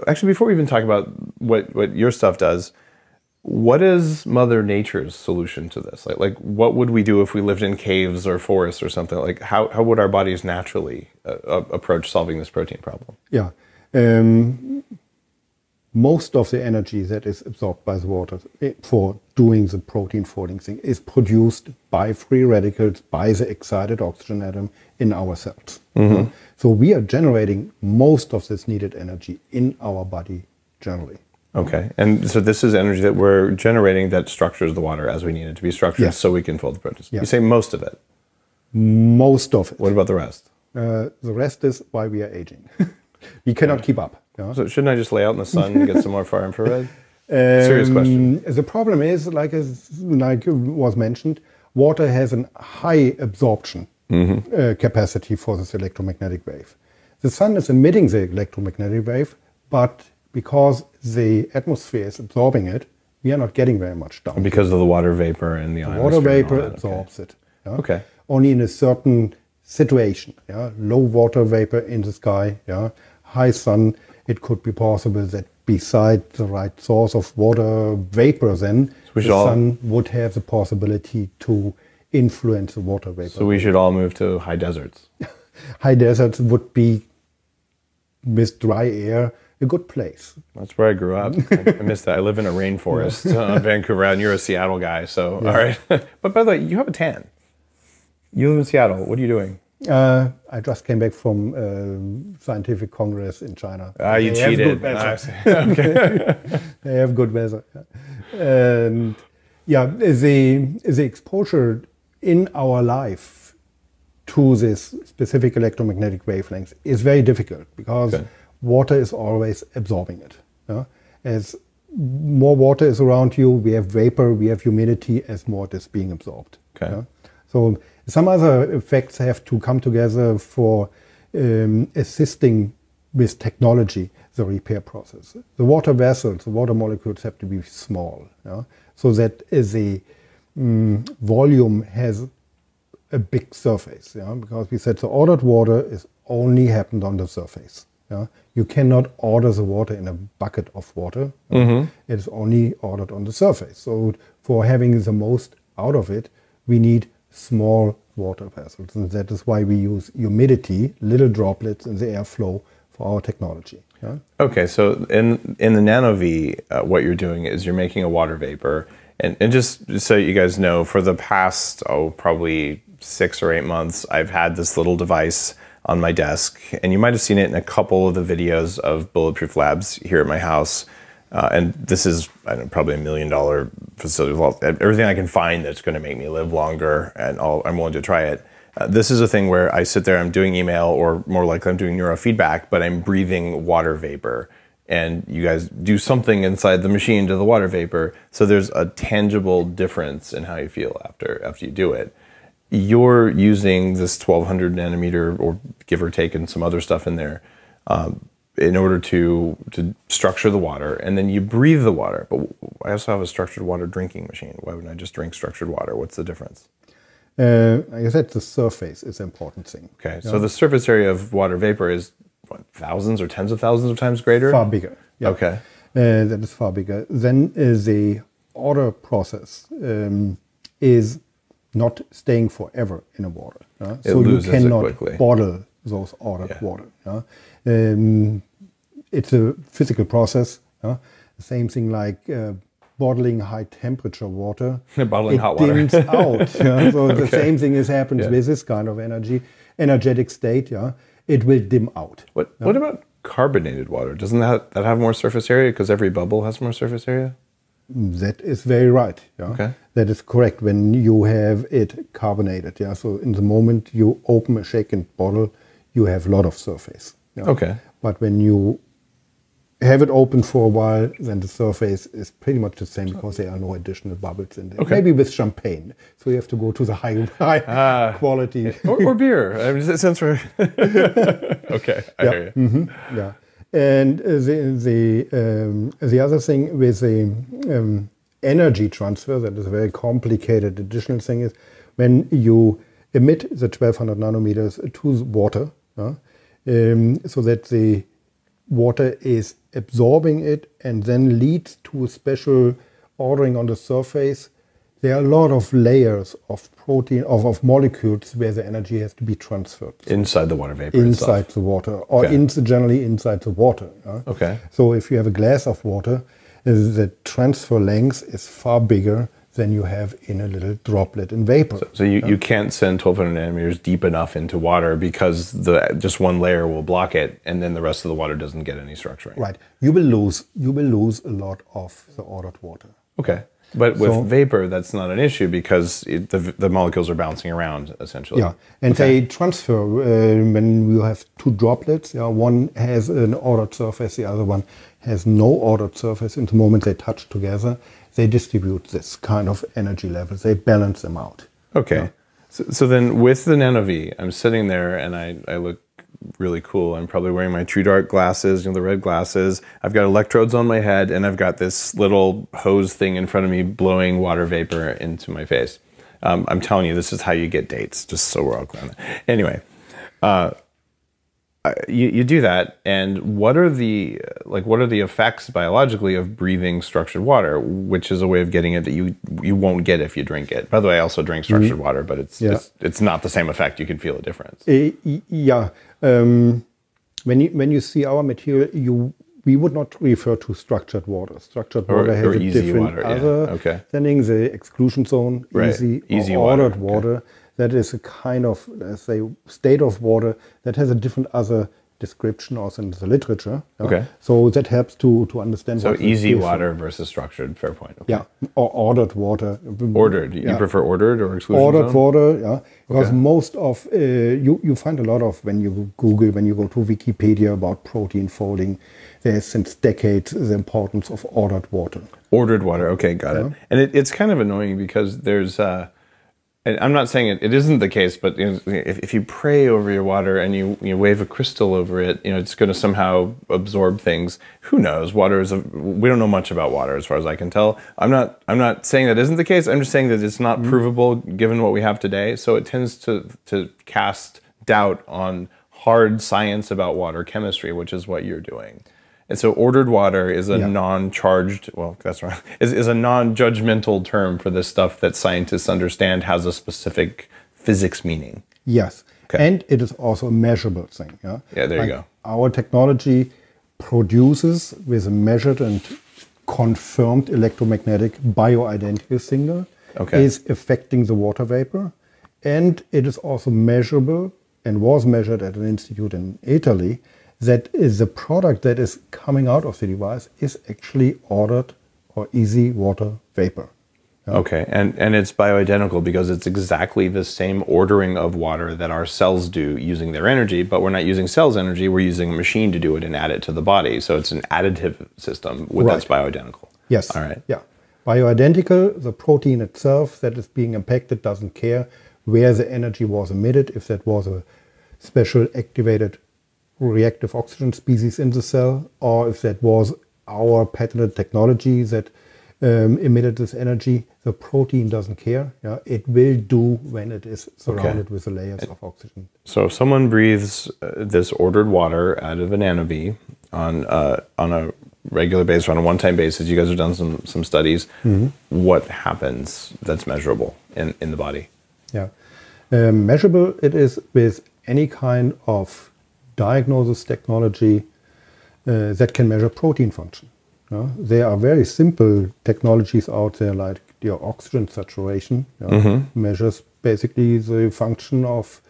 Actually, before we even talk about what your stuff does, what is Mother Nature's solution to this? Like what would we do if we lived in caves or forests or something? Like how would our bodies naturally approach solving this protein problem? Yeah. Most of the energy that is absorbed by the water for doing the protein folding thing is produced by free radicals, by the excited oxygen atom in our cells. So we are generating most of this needed energy in our body generally. Okay, and so this is energy that we're generating that structures the water as we need it to be structured so we can fold the proteins. You say most of it. Most of it. What about the rest? The rest is why we are aging. We cannot keep up. So shouldn't I just lay out in the sun and get some more far infrared? Serious question. The problem is, like was mentioned, water has a high absorption capacity for this electromagnetic wave. The sun is emitting the electromagnetic wave, but because the atmosphere is absorbing it, we are not getting very much down. Because of the water vapor and the ionosphere. Water vapor absorbs it. Okay. Only in a certain situation. Low water vapor in the sky. High sun. It could be possible that beside the right source of water vapor, then the sun would have the possibility to influence the water vapor. So we should all move to high deserts. High deserts would be, with dry air, a good place. That's where I grew up. I miss that. I live in a rainforest in Vancouver, and you're a Seattle guy, so all right. But by the way, you have a tan. You live in Seattle. What are you doing? I just came back from scientific congress in China. You cheated. Okay. They have good weather. And yeah, the exposure in our life to this specific electromagnetic wavelengths is very difficult because water is always absorbing it. As more water is around you, we have vapor, we have humidity, as more it is being absorbed. So some other effects have to come together for assisting with technology, the repair process. The water vessels, the water molecules have to be small, so that the volume has a big surface, because we said the ordered water is only happened on the surface. You cannot order the water in a bucket of water. It is only ordered on the surface. So for having the most out of it, we need small water vessels, and that is why we use humidity, little droplets in the airflow for our technology. Okay, so in the NanoVi, what you're doing is you're making a water vapor, and just so you guys know, for the past probably 6 or 8 months, I've had this little device on my desk, and you might have seen it in a couple of the videos of Bulletproof Labs here at my house. And this is, I don't know, probably $1 million facility. Everything I can find that's going to make me live longer, and I'm willing to try it. This is a thing where I sit there, I'm doing email, or more likely I'm doing neurofeedback, but I'm breathing water vapor. And you guys do something inside the machine to the water vapor. So there's a tangible difference in how you feel after you do it. You're using this 1200 nanometer, or give or take, and some other stuff in there, in order to structure the water, and then you breathe the water. But I also have a structured water drinking machine. Why wouldn't I just drink structured water? What's the difference? I said the surface is an important thing. Okay, so the surface area of water vapor is what, thousands or tens of thousands of times greater? Far bigger. Yeah. Okay. That is far bigger. Then the order process is not staying forever in a water. So you cannot bottle those ordered water. It's a physical process. The same thing like bottling high temperature water. Bottling hot water. It dims out. So the same thing happens with this kind of energetic state. It will dim out. What about carbonated water? Doesn't that have more surface area because every bubble has more surface area? That is very right. Okay. That is correct when you have it carbonated. So in the moment you open a shaken bottle, you have a lot of surface. Okay. But when you have it open for a while, then the surface is pretty much the same because there are no additional bubbles in there. Okay. Maybe with champagne. So you have to go to the high quality. Or beer. I mean, it sounds right. Okay, I hear you. Yeah. And the other thing with the energy transfer, that is a very complicated additional thing, is when you emit the 1200 nanometers to water, so that the water is absorbing it and then leads to a special ordering on the surface. There are a lot of layers of protein, of molecules where the energy has to be transferred. Inside the water vapor Inside itself. the water, or generally inside the water. Okay. So if you have a glass of water, the transfer length is far bigger than you have in a little droplet in vapor. So you can't send 1200 nanometers deep enough into water because just one layer will block it, and then the rest of the water doesn't get any structuring. Right. You will lose a lot of the ordered water. Okay. But with vapor, that's not an issue because the molecules are bouncing around, essentially. Yeah, and they transfer when you have two droplets. One has an ordered surface, the other one has no ordered surface. In the moment they touch together, they distribute this kind of energy levels. They balance them out. Okay. So then with the NanoVi, I'm sitting there and I look really cool. I'm probably wearing my True Dark glasses, the red glasses. I've got electrodes on my head, and I've got this little hose thing in front of me blowing water vapor into my face. I'm telling you, this is how you get dates, just so we're all clear on that. Anyway, you do that, and what are the effects biologically of breathing structured water, which is a way of getting it that you won't get if you drink it. By the way, I also drink structured water, but it's not the same effect. You can feel a difference. When you see our material, we would not refer to structured water. Structured water has a different other setting, the exclusion zone, easy or ordered water. that is a kind of, let's say, state of water that has a different other description also in the literature. Okay. So that helps to understand. So easy water versus structured, fair point. Okay. Yeah, or ordered water. Ordered. You prefer ordered or exclusion ordered zone? Water, yeah. Because most of, you find a lot of, when you Google, when you go to Wikipedia about protein folding, there's since decades the importance of ordered water. Ordered water, okay, got it. And it's kind of annoying because there's, and I'm not saying it isn't the case, but if you pray over your water and you wave a crystal over it, it's going to somehow absorb things. Who knows? Water is we don't know much about water as far as I can tell. I'm not saying that isn't the case. I'm just saying that it's not provable given what we have today. So it tends to cast doubt on hard science about water chemistry, which is what you're doing. And so ordered water is a non-charged, well, that's right, is a non-judgmental term for this stuff that scientists understand has a specific physics meaning. Yes. Okay. And it is also a measurable thing. Yeah, there you go. Our technology produces with a measured and confirmed electromagnetic bioidentical signal is affecting the water vapor. And it is also measurable and was measured at an institute in Italy that is the product that is coming out of the device is actually ordered or easy water vapor. Yeah. Okay, and it's bioidentical because it's exactly the same ordering of water that our cells do using their energy, but we're not using cells' energy, we're using a machine to do it and add it to the body. So it's an additive system that's bioidentical. Yes. All right. Yeah. Bioidentical, the protein itself that is being impacted doesn't care where the energy was emitted, if that was a special activated reactive oxygen species in the cell, or if that was our patented technology that emitted this energy. The protein doesn't care. Yeah? It will do when it is surrounded with the layers of oxygen. So if someone breathes this ordered water out of a NanoVi on a regular basis, on a one-time basis, you guys have done some studies, what happens that's measurable in the body? Yeah, measurable it is with any kind of diagnosis technology that can measure protein function. There are very simple technologies out there like your oxygen saturation, measures basically the function of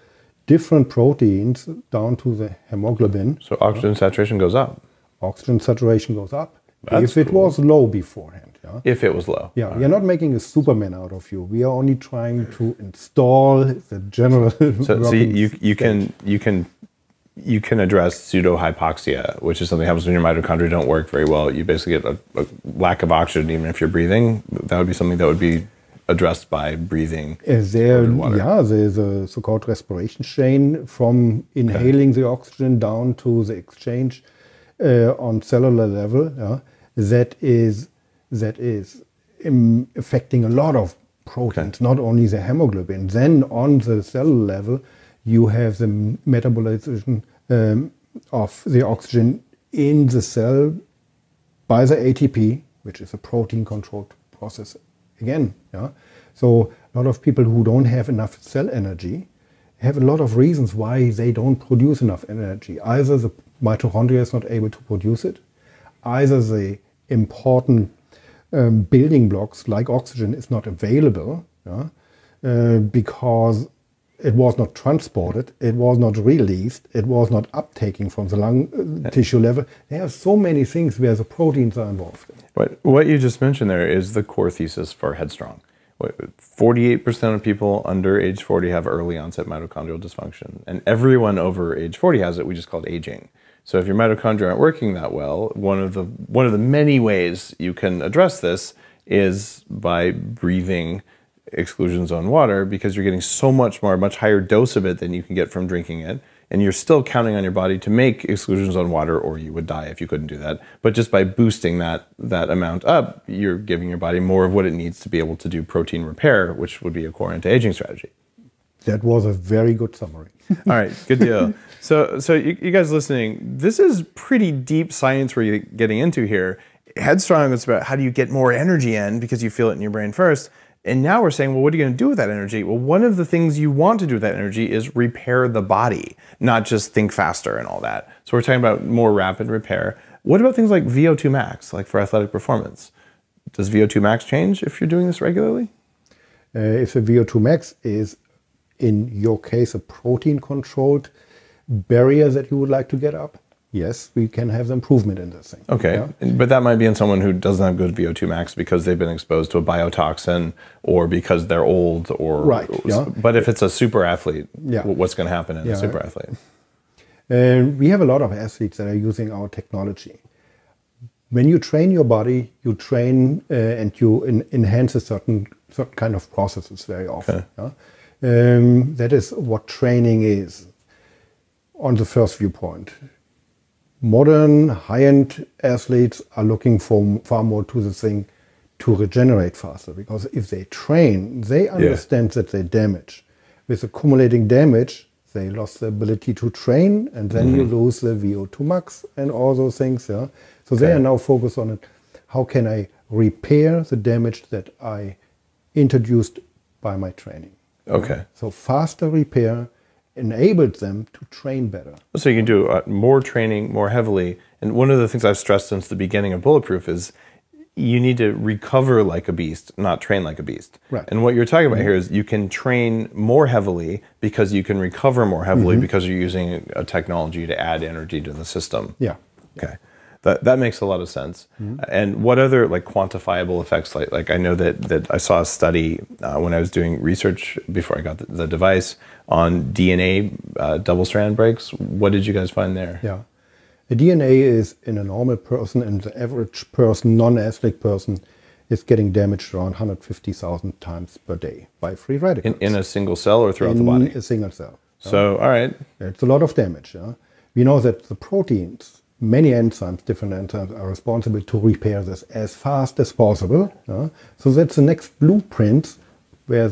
different proteins down to the hemoglobin. So oxygen saturation goes up? Oxygen saturation goes up. If it was low beforehand. Yeah? If it was low. Yeah, we are not making a Superman out of you. We are only trying to install the general. So you can address pseudo-hypoxia, which is something that happens when your mitochondria don't work very well. You basically get a lack of oxygen even if you're breathing. That would be something that would be addressed by breathing water. Yeah, there's a so-called respiration chain from inhaling the oxygen down to the exchange on cellular level. That is affecting a lot of proteins, not only the hemoglobin. Then on the cellular level, you have the metabolization of the oxygen in the cell by the ATP, which is a protein-controlled process again. Yeah? So a lot of people who don't have enough cell energy have a lot of reasons why they don't produce enough energy. Either the mitochondria is not able to produce it, either the important building blocks like oxygen is not available because it was not transported, it was not released, it was not uptaking from the lung tissue level. There are so many things where the proteins are involved. What you just mentioned there is the core thesis for Headstrong. 48% of people under age 40 have early onset mitochondrial dysfunction, and everyone over age 40 has it. We just call it aging. So if your mitochondria aren't working that well, one of the many ways you can address this is by breathing exclusion zone water, because you're getting so much higher dose of it than you can get from drinking it. And you're still counting on your body to make exclusion zone water, or you would die if you couldn't do that. But just by boosting that amount up, you're giving your body more of what it needs to be able to do protein repair, which would be a core anti-aging strategy. That was a very good summary. All right, good deal. So you guys listening, this is pretty deep science we're getting into here. Headstrong is about how do you get more energy in because you feel it in your brain first. And now we're saying, well, what are you going to do with that energy? Well, one of the things you want to do with that energy is repair the body, not just think faster and all that. So we're talking about more rapid repair. What about things like Vo2 Max, like for athletic performance? Does Vo2 Max change if you're doing this regularly? If the Vo2 Max is in your case, a protein-controlled barrier that you would like to get up, yes, we can have the improvement in this thing. Okay, yeah? But that might be in someone who doesn't have good Vo2 Max because they've been exposed to a biotoxin or because they're old or... Right, yeah. But if it's a super athlete, yeah. what's going to happen in a super athlete? And we have a lot of athletes that are using our technology. When you train your body, you train and you enhance a certain kind of processes very often. Okay. Yeah? That is what training is on the first viewpoint. Modern high-end athletes are looking for far more to the thing to regenerate faster, because if they train, they understand that they damage. With accumulating damage, they lost the ability to train, and then you lose the Vo2 Max and all those things. Yeah? So they are now focused on it. How can I repair the damage that I introduced by my training? Okay. So faster repair enabled them to train better. So you can do more training more heavily. And one of the things I've stressed since the beginning of Bulletproof is you need to recover like a beast, not train like a beast. Right. And what you're talking about here is you can train more heavily because you can recover more heavily because you're using a technology to add energy to the system. Yeah. Okay. That makes a lot of sense. And what other like quantifiable effects? Like I know that I saw a study when I was doing research before I got the device on DNA double strand breaks. What did you guys find there? Yeah. The DNA is in a normal person, and the average person, non-athlete person, is getting damaged around 150,000 times per day by free radicals. In a single cell or throughout the body? In a single cell. So, all right. It's a lot of damage. Yeah? We know that the proteins, many enzymes, different enzymes, are responsible to repair this as fast as possible. Yeah? So that's the next blueprint where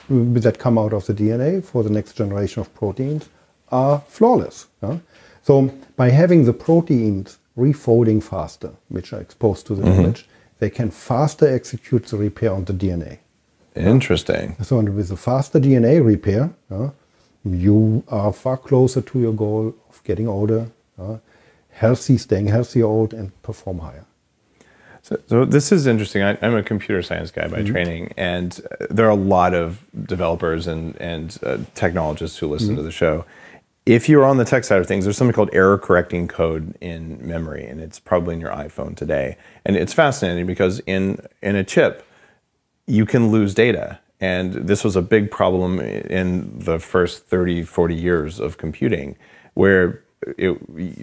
that come out of the DNA for the next generation of proteins are flawless. Yeah? So by having the proteins refolding faster, which are exposed to the damage, they can faster execute the repair on the DNA. Interesting. So with the faster DNA repair, you are far closer to your goal of getting older, healthy, staying healthy old, and perform higher. So this is interesting. I'm a computer science guy by training, and there are a lot of developers and technologists who listen to the show. If you're on the tech side of things, there's something called error correcting code in memory, and it's probably in your iPhone today. And it's fascinating because in a chip, you can lose data. And this was a big problem in the first 30, 40 years of computing, where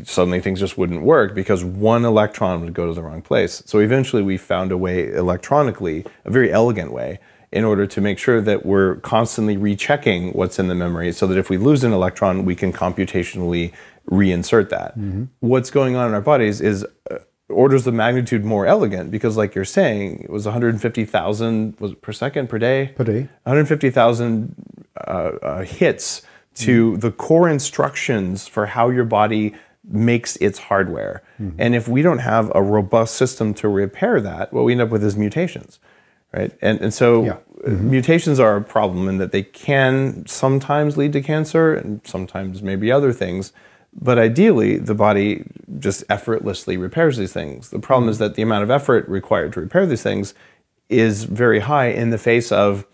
suddenly things just wouldn't work because one electron would go to the wrong place. So eventually we found a way electronically, a very elegant way, in order to make sure that we're constantly rechecking what's in the memory so that if we lose an electron, we can computationally reinsert that. What's going on in our bodies is orders of magnitude more elegant because, like you're saying, it was 150,000 per second per day? Per day. 150,000 hits to the core instructions for how your body makes its hardware. And if we don't have a robust system to repair that, what we end up with is mutations. Right? And so mutations are a problem in that they can sometimes lead to cancer and sometimes maybe other things. But ideally, the body just effortlessly repairs these things. The problem is that the amount of effort required to repair these things is very high in the face of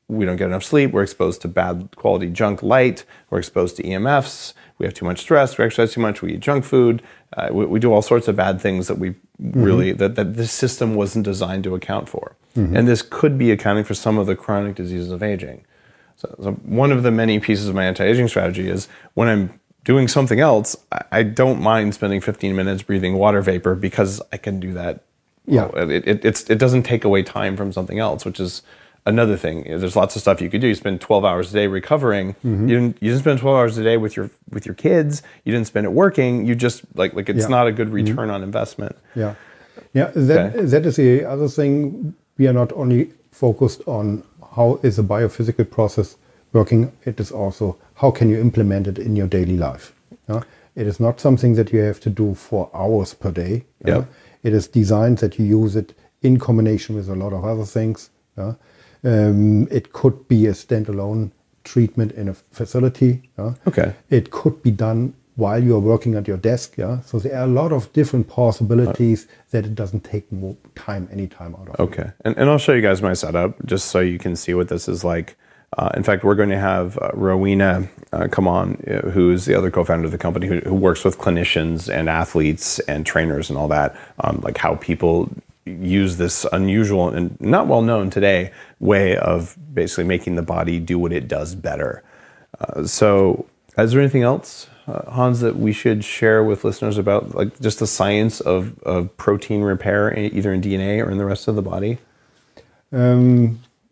we don't get enough sleep, we're exposed to bad quality junk light, we're exposed to EMFs, we have too much stress, we exercise too much, we eat junk food, we do all sorts of bad things that we really, that this system wasn't designed to account for. And this could be accounting for some of the chronic diseases of aging. So one of the many pieces of my anti-aging strategy is when I'm doing something else, I don't mind spending 15 minutes breathing water vapor because I can do that. Yeah. Well, it doesn't take away time from something else, which is another thing. There's lots of stuff you could do. You spend 12 hours a day recovering. You didn't spend 12 hours a day with your kids. You didn't spend it working. You just like it's not a good return on investment. Yeah. That is the other thing. We are not only focused on how is a biophysical process working, it is also how can you implement it in your daily life. It is not something that you have to do for hours per day. It is designed that you use it in combination with a lot of other things. It could be a standalone treatment in a facility. It could be done while you're working at your desk. So there are a lot of different possibilities that it doesn't take more time, any time out of it. And I'll show you guys my setup just so you can see what this is like In fact, we're going to have Rowena come on, who's the other co-founder of the company, who works with clinicians and athletes and trainers and all that, like how people use this unusual and not well known today way of basically making the body do what it does better. So is there anything else, Hans, that we should share with listeners about like just the science of protein repair, either in DNA or in the rest of the body?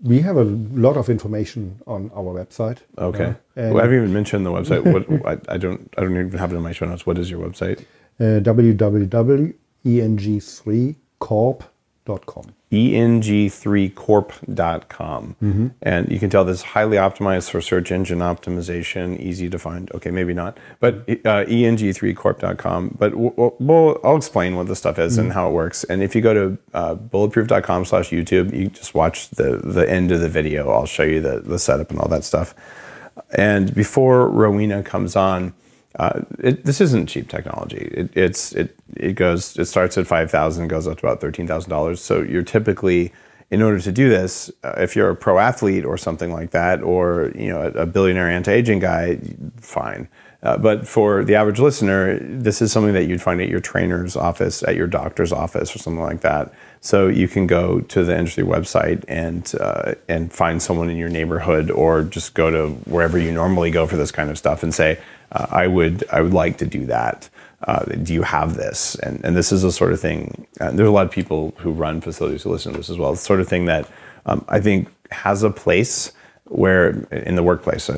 We have a lot of information on our website. Okay. Well, I haven't even mentioned the website. What I don't even have it in my show notes. What is your website? www.eng3corp.com. ENG3corp.com. And you can tell this is highly optimized for search engine optimization, easy to find. Okay, maybe not, but ENG3corp.com. But I'll explain what this stuff is and how it works. And if you go to bulletproof.com/YouTube, you just watch the end of the video. I'll show you the setup and all that stuff. And before Rowena comes on, this isn't cheap technology. It starts at $5,000, goes up to about $13,000. So you're typically, in order to do this, if you're a pro athlete or something like that, or a billionaire anti-aging guy, fine. But for the average listener, this is something that you'd find at your trainer's office, at your doctor's office, or something like that. So you can go to the industry website and find someone in your neighborhood, or just go to wherever you normally go for this kind of stuff and say, I would like to do that. Do you have this? And this is the sort of thing, there's a lot of people who run facilities who listen to this as well. It's the sort of thing that I think has a place where in the workplace,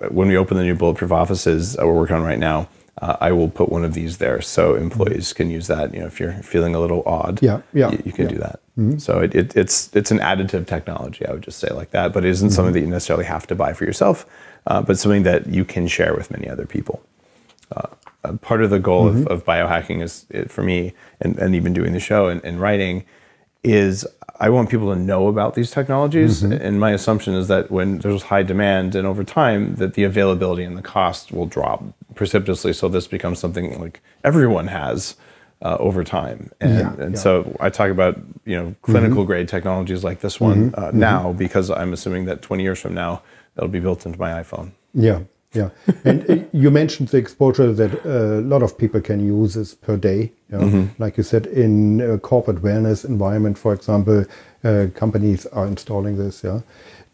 when we open the new Bulletproof offices we're working on right now, I will put one of these there so employees can use that. If you're feeling a little odd, you can do that. So it's an additive technology, I would just say like that, but it isn't something that you necessarily have to buy for yourself, but something that you can share with many other people. Part of the goal of biohacking is, for me, and even doing the show and writing, is I want people to know about these technologies. And my assumption is that when there's high demand and over time, that the availability and the cost will drop precipitously. So this becomes something like everyone has over time. And so I talk about clinical grade technologies like this one now, because I'm assuming that 20 years from now, it'll be built into my iPhone. Yeah. And you mentioned the exposure that a lot of people can use this per day. Like you said, in a corporate wellness environment, for example, companies are installing this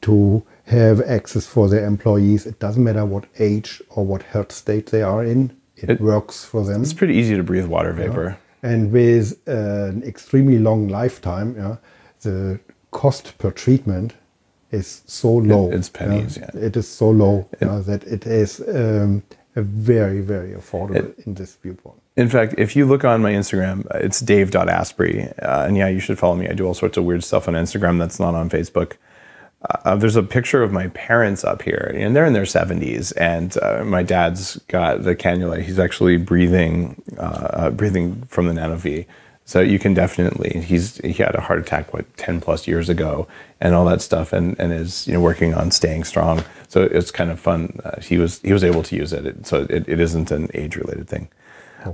to have access for their employees. It doesn't matter what age or what health state they are in. It works for them. It's pretty easy to breathe water vapor. And with an extremely long lifetime, the cost per treatment is so low. It's pennies, It is so low that it is a very, very affordable in this viewpoint. In fact, if you look on my Instagram, it's dave.asprey. And you should follow me. I do all sorts of weird stuff on Instagram that's not on Facebook. There's a picture of my parents up here, and they're in their 70s. And my dad's got the cannula. He's actually breathing from the NanoVi. So you can definitely, he had a heart attack, 10 plus years ago and all that stuff, and is working on staying strong. So it's kind of fun. He was able to use it. So it isn't an age related thing.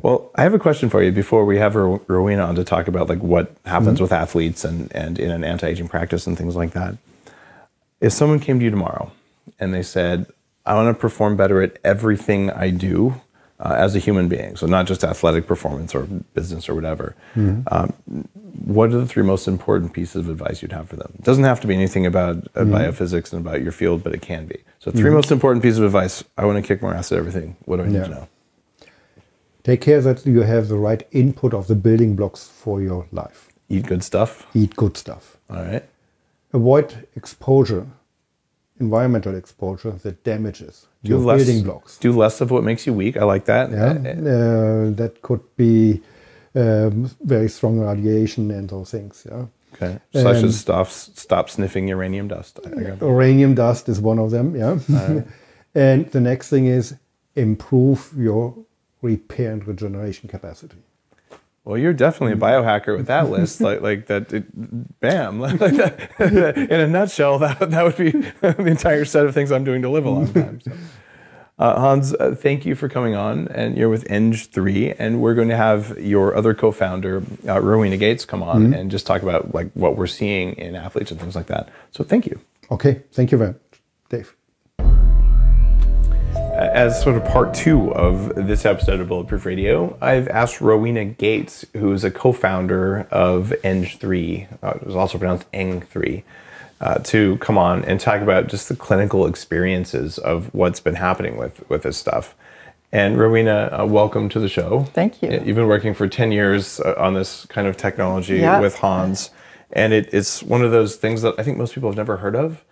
Well, I have a question for you before we have Rowena on to talk about like what happens with athletes and in an anti-aging practice and things like that. If someone came to you tomorrow and they said, I want to perform better at everything I do, as a human being, so not just athletic performance or business or whatever, what are the three most important pieces of advice you'd have for them? It doesn't have to be anything about biophysics and about your field, but it can be. So three most important pieces of advice. I want to kick more ass at everything. What do I need to know? Take care that you have the right input of the building blocks for your life. Eat good stuff. Eat good stuff. All right. Avoid exposure, environmental exposure that damages your building blocks. Do less of what makes you weak. I like that. That could be very strong radiation and those things. Okay. Such as stop sniffing uranium dust. Uranium dust is one of them. Right. And the next thing is improve your repair and regeneration capacity. Well, you're definitely a biohacker with that list, like that. Bam! Like that, in a nutshell, that would be the entire set of things I'm doing to live a long time. So. Hans, thank you for coming on, and you're with ENG3, and we're going to have your other co-founder, Rowena Gates, come on and just talk about like what we're seeing in athletes and things like that. So, thank you. Okay, thank you very much. Dave. As sort of part 2 of this episode of Bulletproof Radio, I've asked Rowena Gates, who is a co-founder of ENG3, it was also pronounced ENG3, to come on and talk about just the clinical experiences of what's been happening with this stuff. And Rowena, welcome to the show. Thank you. You've been working for 10 years on this kind of technology with Hans, and it's one of those things that I think most people have never heard of,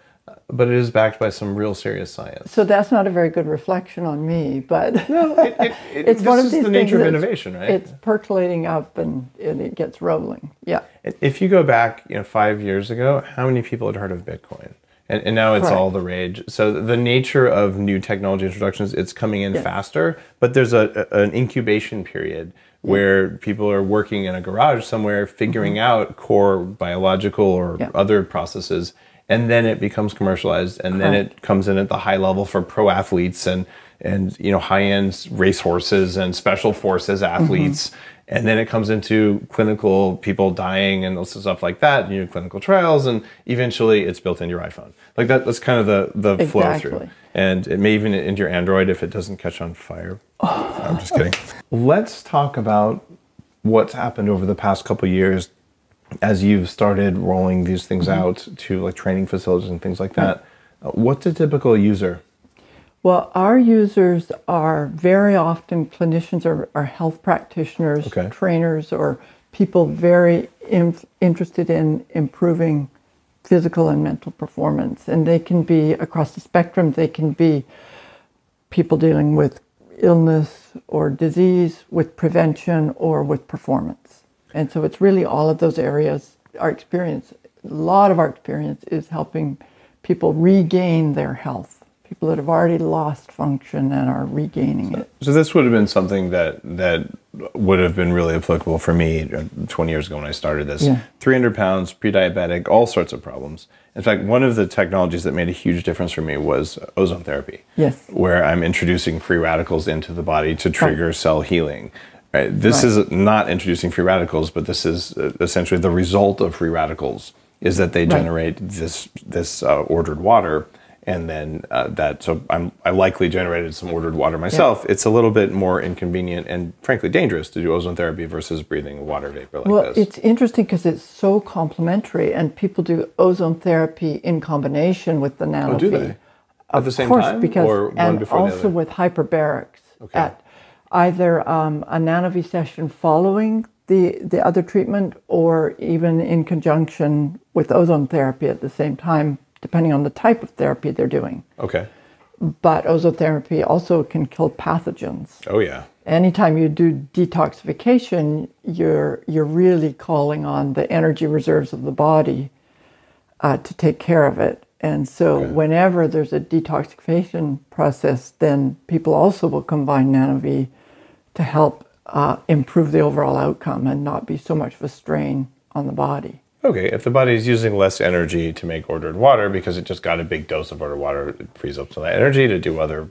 but it is backed by some real serious science. So that's not a very good reflection on me, but no, it's one of these the nature of things innovation, right? It's percolating up and it gets rolling. Yeah. If you go back, 5 years ago, how many people had heard of Bitcoin? And now it's all the rage. So the nature of new technology introductions, it's coming in faster, but there's an incubation period where people are working in a garage somewhere, figuring out core biological or other processes, and then it becomes commercialized, and then it comes in at the high level for pro athletes and high-end racehorses and special forces athletes, and then it comes into clinical people dying and stuff like that, clinical trials, and eventually it's built into your iPhone. Like that's kind of the flow through. And it may even into your Android if it doesn't catch on fire. I'm just kidding. Let's talk about what's happened over the past couple of years as you've started rolling these things out to like training facilities and things like that. What's a typical user? Well, our users are very often clinicians or health practitioners, trainers, or people very interested in improving physical and mental performance. And they can be across the spectrum. They can be people dealing with illness or disease, with prevention, or with performance. And so it's really all of those areas. A lot of our experience is helping people regain their health. People that have already lost function and are regaining it. So this would have been something that would have been really applicable for me 20 years ago when I started this. 300 pounds, pre-diabetic, all sorts of problems. In fact, one of the technologies that made a huge difference for me was ozone therapy. Yes. Where I'm introducing free radicals into the body to trigger cell healing. Right? This is not introducing free radicals, but this is essentially the result of free radicals is that they generate this ordered water. And then so I likely generated some ordered water myself. It's a little bit more inconvenient and frankly dangerous to do ozone therapy versus breathing water vapor like this. Well, it's interesting because it's so complementary, and people do ozone therapy in combination with the NanoVi. Oh, do they? At the same time? Because, or one and before also the other? with hyperbarics at either a NanoVi session following the other treatment, or even in conjunction with ozone therapy at the same time, depending on the type of therapy they're doing. Okay. But ozone therapy also can kill pathogens. Oh, yeah. Anytime you do detoxification, you're really calling on the energy reserves of the body to take care of it. And so whenever there's a detoxification process, then people also will combine NanoVi to help improve the overall outcome and not be so much of a strain on the body. Okay, if the body is using less energy to make ordered water because it just got a big dose of ordered water, it frees up some of that energy to do other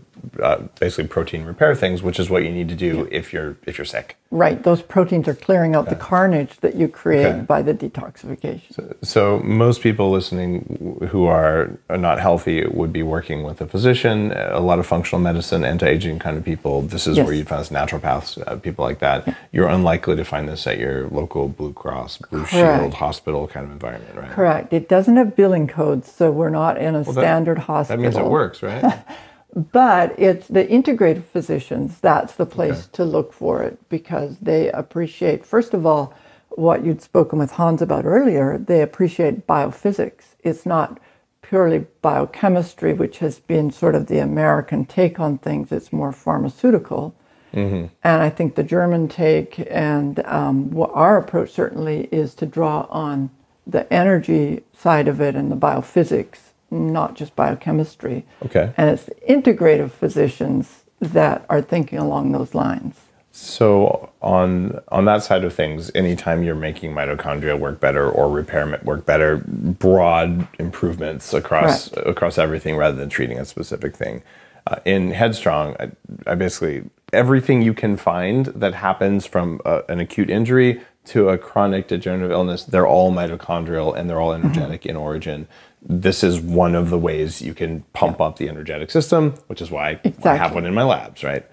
basically protein repair things, which is what you need to do if you're sick. Right, those proteins are clearing out the carnage that you create by the detoxification. So most people listening who are not healthy would be working with a physician, a lot of functional medicine, anti-aging kind of people. This is where you'd find naturopaths, people like that. You're unlikely to find this at your local Blue Cross, Blue Shield hospital kind of environment, right? Correct. It doesn't have billing codes, so we're not in a standard hospital. That means it works, right? But it's the integrative physicians, that's the place to look for it, because they appreciate, first of all, what you'd spoken with Hans about earlier. They appreciate biophysics. It's not purely biochemistry, which has been sort of the American take on things. It's more pharmaceutical. And I think the German take and our approach certainly is to draw on the energy side of it and the biophysics, not just biochemistry. And it's the integrative physicians that are thinking along those lines. So on that side of things, anytime you're making mitochondria work better or repair work better, broad improvements across everything rather than treating a specific thing. In Headstrong, I basically, everything you can find that happens from an acute injury to a chronic degenerative illness, they're all mitochondrial and they're all energetic in origin. this is one of the ways you can pump up the energetic system, which is why I have one in my labs, right?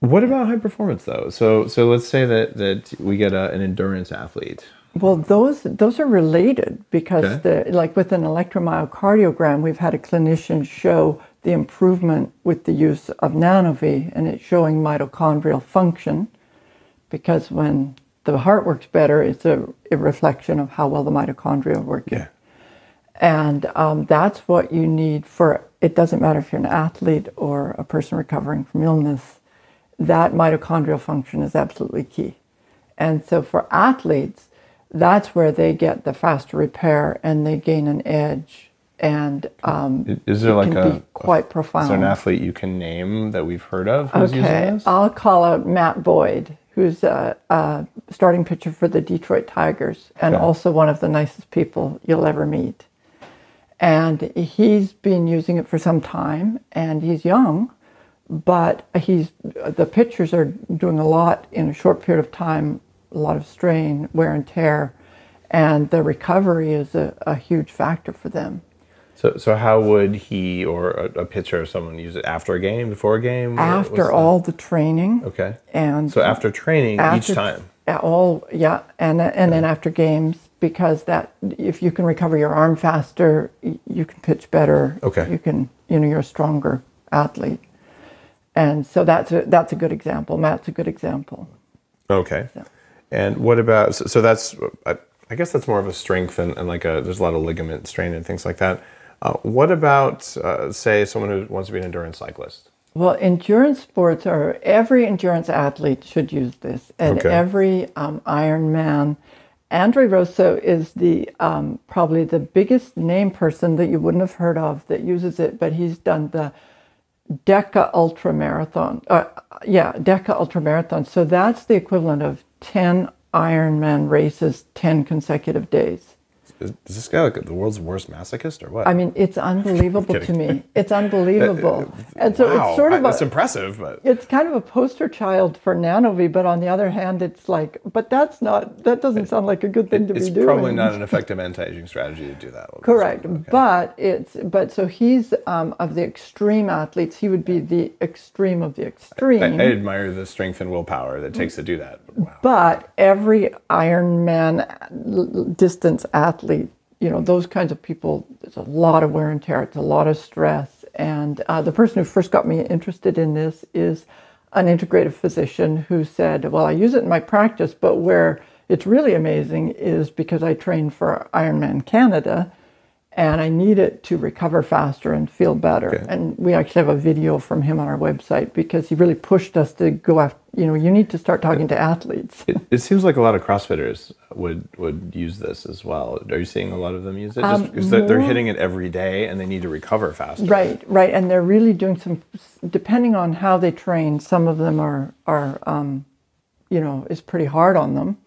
What about high performance though? So let's say that we get an endurance athlete. Well, those are related because like with an electromyocardiogram, we've had a clinician show the improvement with the use of NanoVi, and it's showing mitochondrial function, because when the heart works better, it's a reflection of how well the mitochondria are working. Yeah. And that's what you need for, it doesn't matter if you're an athlete or a person recovering from illness, that mitochondrial function is absolutely key. And so for athletes, that's where they get the faster repair and they gain an edge. And is there like can be quite profound. Is there an athlete you can name that we've heard of who's using this? I'll call out Matt Boyd, who's a starting pitcher for the Detroit Tigers and also one of the nicest people you'll ever meet. And he's been using it for some time, and he's young, but the pitchers are doing a lot in a short period of time, a lot of strain, wear and tear, and the recovery is a huge factor for them. So how would he or a pitcher or someone use it after a game, before a game? After all the training. Okay. And so after training each time? And then after games, because that if you can recover your arm faster, you can pitch better. Okay. You can, you're a stronger athlete. And so that's a good example. Matt's a good example. Okay. So. And what about, so that's, I guess that's more of a strength and like there's a lot of ligament strain and things like that. What about, say, someone who wants to be an endurance cyclist? Well, endurance sports every endurance athlete should use this. And every Ironman. Andre Rosso is the probably the biggest name person that you wouldn't have heard of that uses it, but he's done the Deca Ultramarathon. Deca Ultramarathon. So that's the equivalent of 10 Ironman races, 10 consecutive days. Is this guy like the world's worst masochist or what? I mean, it's unbelievable to me. It's unbelievable. And so it's sort of it's impressive, but it's kind of a poster child for NanoVi, but on the other hand, it's like, but that doesn't sound like a good thing to be doing. It's probably not an effective anti-aging strategy to do that. Correct. Okay. But so he's of the extreme athletes, he would be the extreme of the extreme. I admire the strength and willpower that it takes to do that. Wow. But every Ironman distance athlete, those kinds of people, there's a lot of wear and tear, it's a lot of stress. And the person who first got me interested in this is an integrative physician who said, well, I use it in my practice, but where it's really amazing is because I train for Ironman Canada and I need it to recover faster and feel better. Okay. And we actually have a video from him on our website because he really pushed us to go after, you need to start talking to athletes. It seems like a lot of CrossFitters would use this as well. Are you seeing a lot of them use it? Just because they're hitting it every day and they need to recover faster. Right. And they're really doing some, depending on how they train, some of them are is pretty hard on them.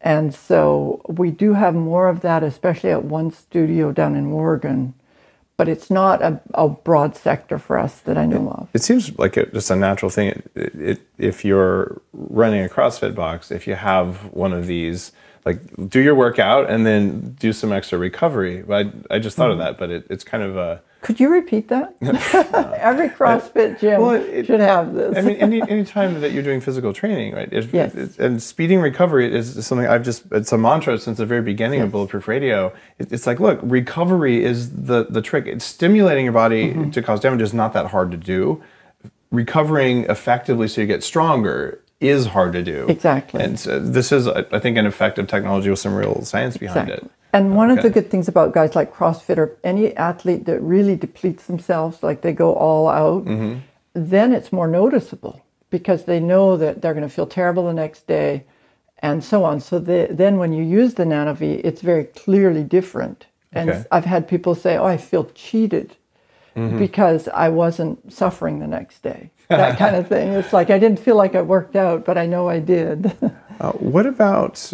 And so we do have more of that, especially at one studio down in Oregon. But it's not a broad sector for us that I know of. It seems like just a natural thing. If you're running a CrossFit box, if you have one of these, like do your workout and then do some extra recovery. I just thought of that, but it's kind of a... Could you repeat that? Every CrossFit gym should have this. I mean, any time that you're doing physical training, right? Yes. And speeding recovery is something it's a mantra since the very beginning of Bulletproof Radio. It's like, look, recovery is the trick. It's stimulating your body to cause damage is not that hard to do. Recovering effectively so you get stronger is hard to do. Exactly. And so this is, I think, an effective technology with some real science behind it. And one of the good things about guys like CrossFit or any athlete that really depletes themselves, like they go all out, then it's more noticeable because they know that they're going to feel terrible the next day and so on. So then when you use the NanoVi, it's very clearly different. And I've had people say, oh, I feel cheated because I wasn't suffering the next day. That kind of thing. It's like I didn't feel like I worked out, but I know I did. What about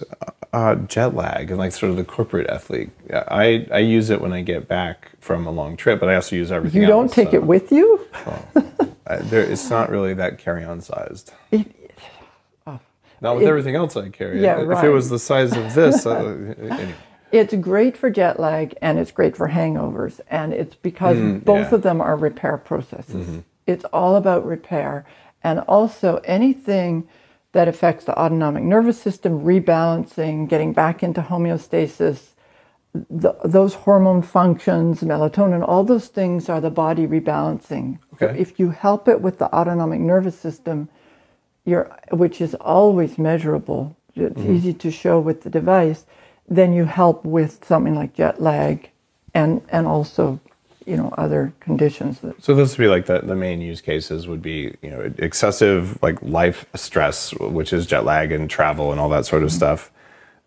jet lag and like sort of the corporate athlete? I use it when I get back from a long trip, but I also use everything else. You don't take it with you? It's not really that carry-on sized. Not with everything else I carry. Yeah, If it was the size of this, anyway. It's great for jet lag and it's great for hangovers. And it's because both of them are repair processes. It's all about repair. And also anything that affects the autonomic nervous system, rebalancing, getting back into homeostasis, those hormone functions, melatonin, all those things are the body rebalancing. Okay. So if you help it with the autonomic nervous system, which is always measurable, it's easy to show with the device, then you help with something like jet lag and also, you know, other conditions. So this would be like the main use cases would be, you know, excessive like life stress, which is jet lag and travel and all that sort of stuff.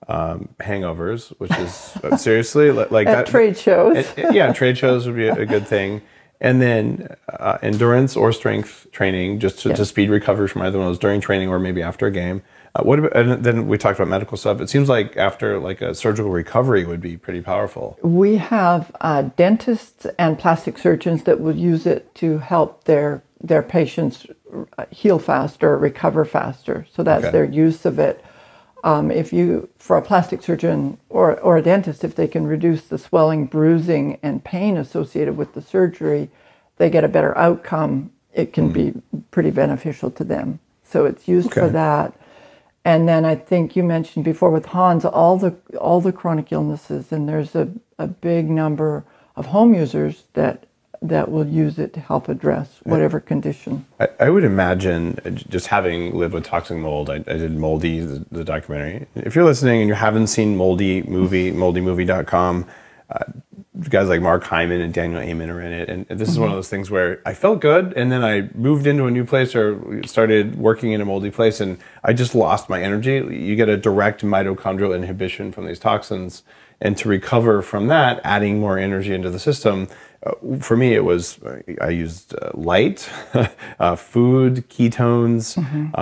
Hangovers, which is seriously like at that. Trade shows. Yeah, trade shows would be a good thing. And then endurance or strength training, just to speed recovery from either one of those during training or maybe after a game. What about, and then we talked about medical stuff. It seems like after like a surgical recovery would be pretty powerful. We have dentists and plastic surgeons that will use it to help their patients heal faster, recover faster. So that's their use of it. For a plastic surgeon or a dentist, if they can reduce the swelling, bruising, and pain associated with the surgery, they get a better outcome. It can be pretty beneficial to them. So it's used for that. And then I think you mentioned before with Hans, all the chronic illnesses, and there's a big number of home users that will use it to help address whatever condition. I would imagine, just having lived with toxic mold, I did Moldy, the documentary. If you're listening and you haven't seen Moldy movie, moldymovie.com, guys like Mark Hyman and Daniel Amen are in it. And this is one of those things where I felt good, and then I moved into a new place or started working in a moldy place, and I just lost my energy. You get a direct mitochondrial inhibition from these toxins. And to recover from that, adding more energy into the system, for me, it was, I used light, food, ketones,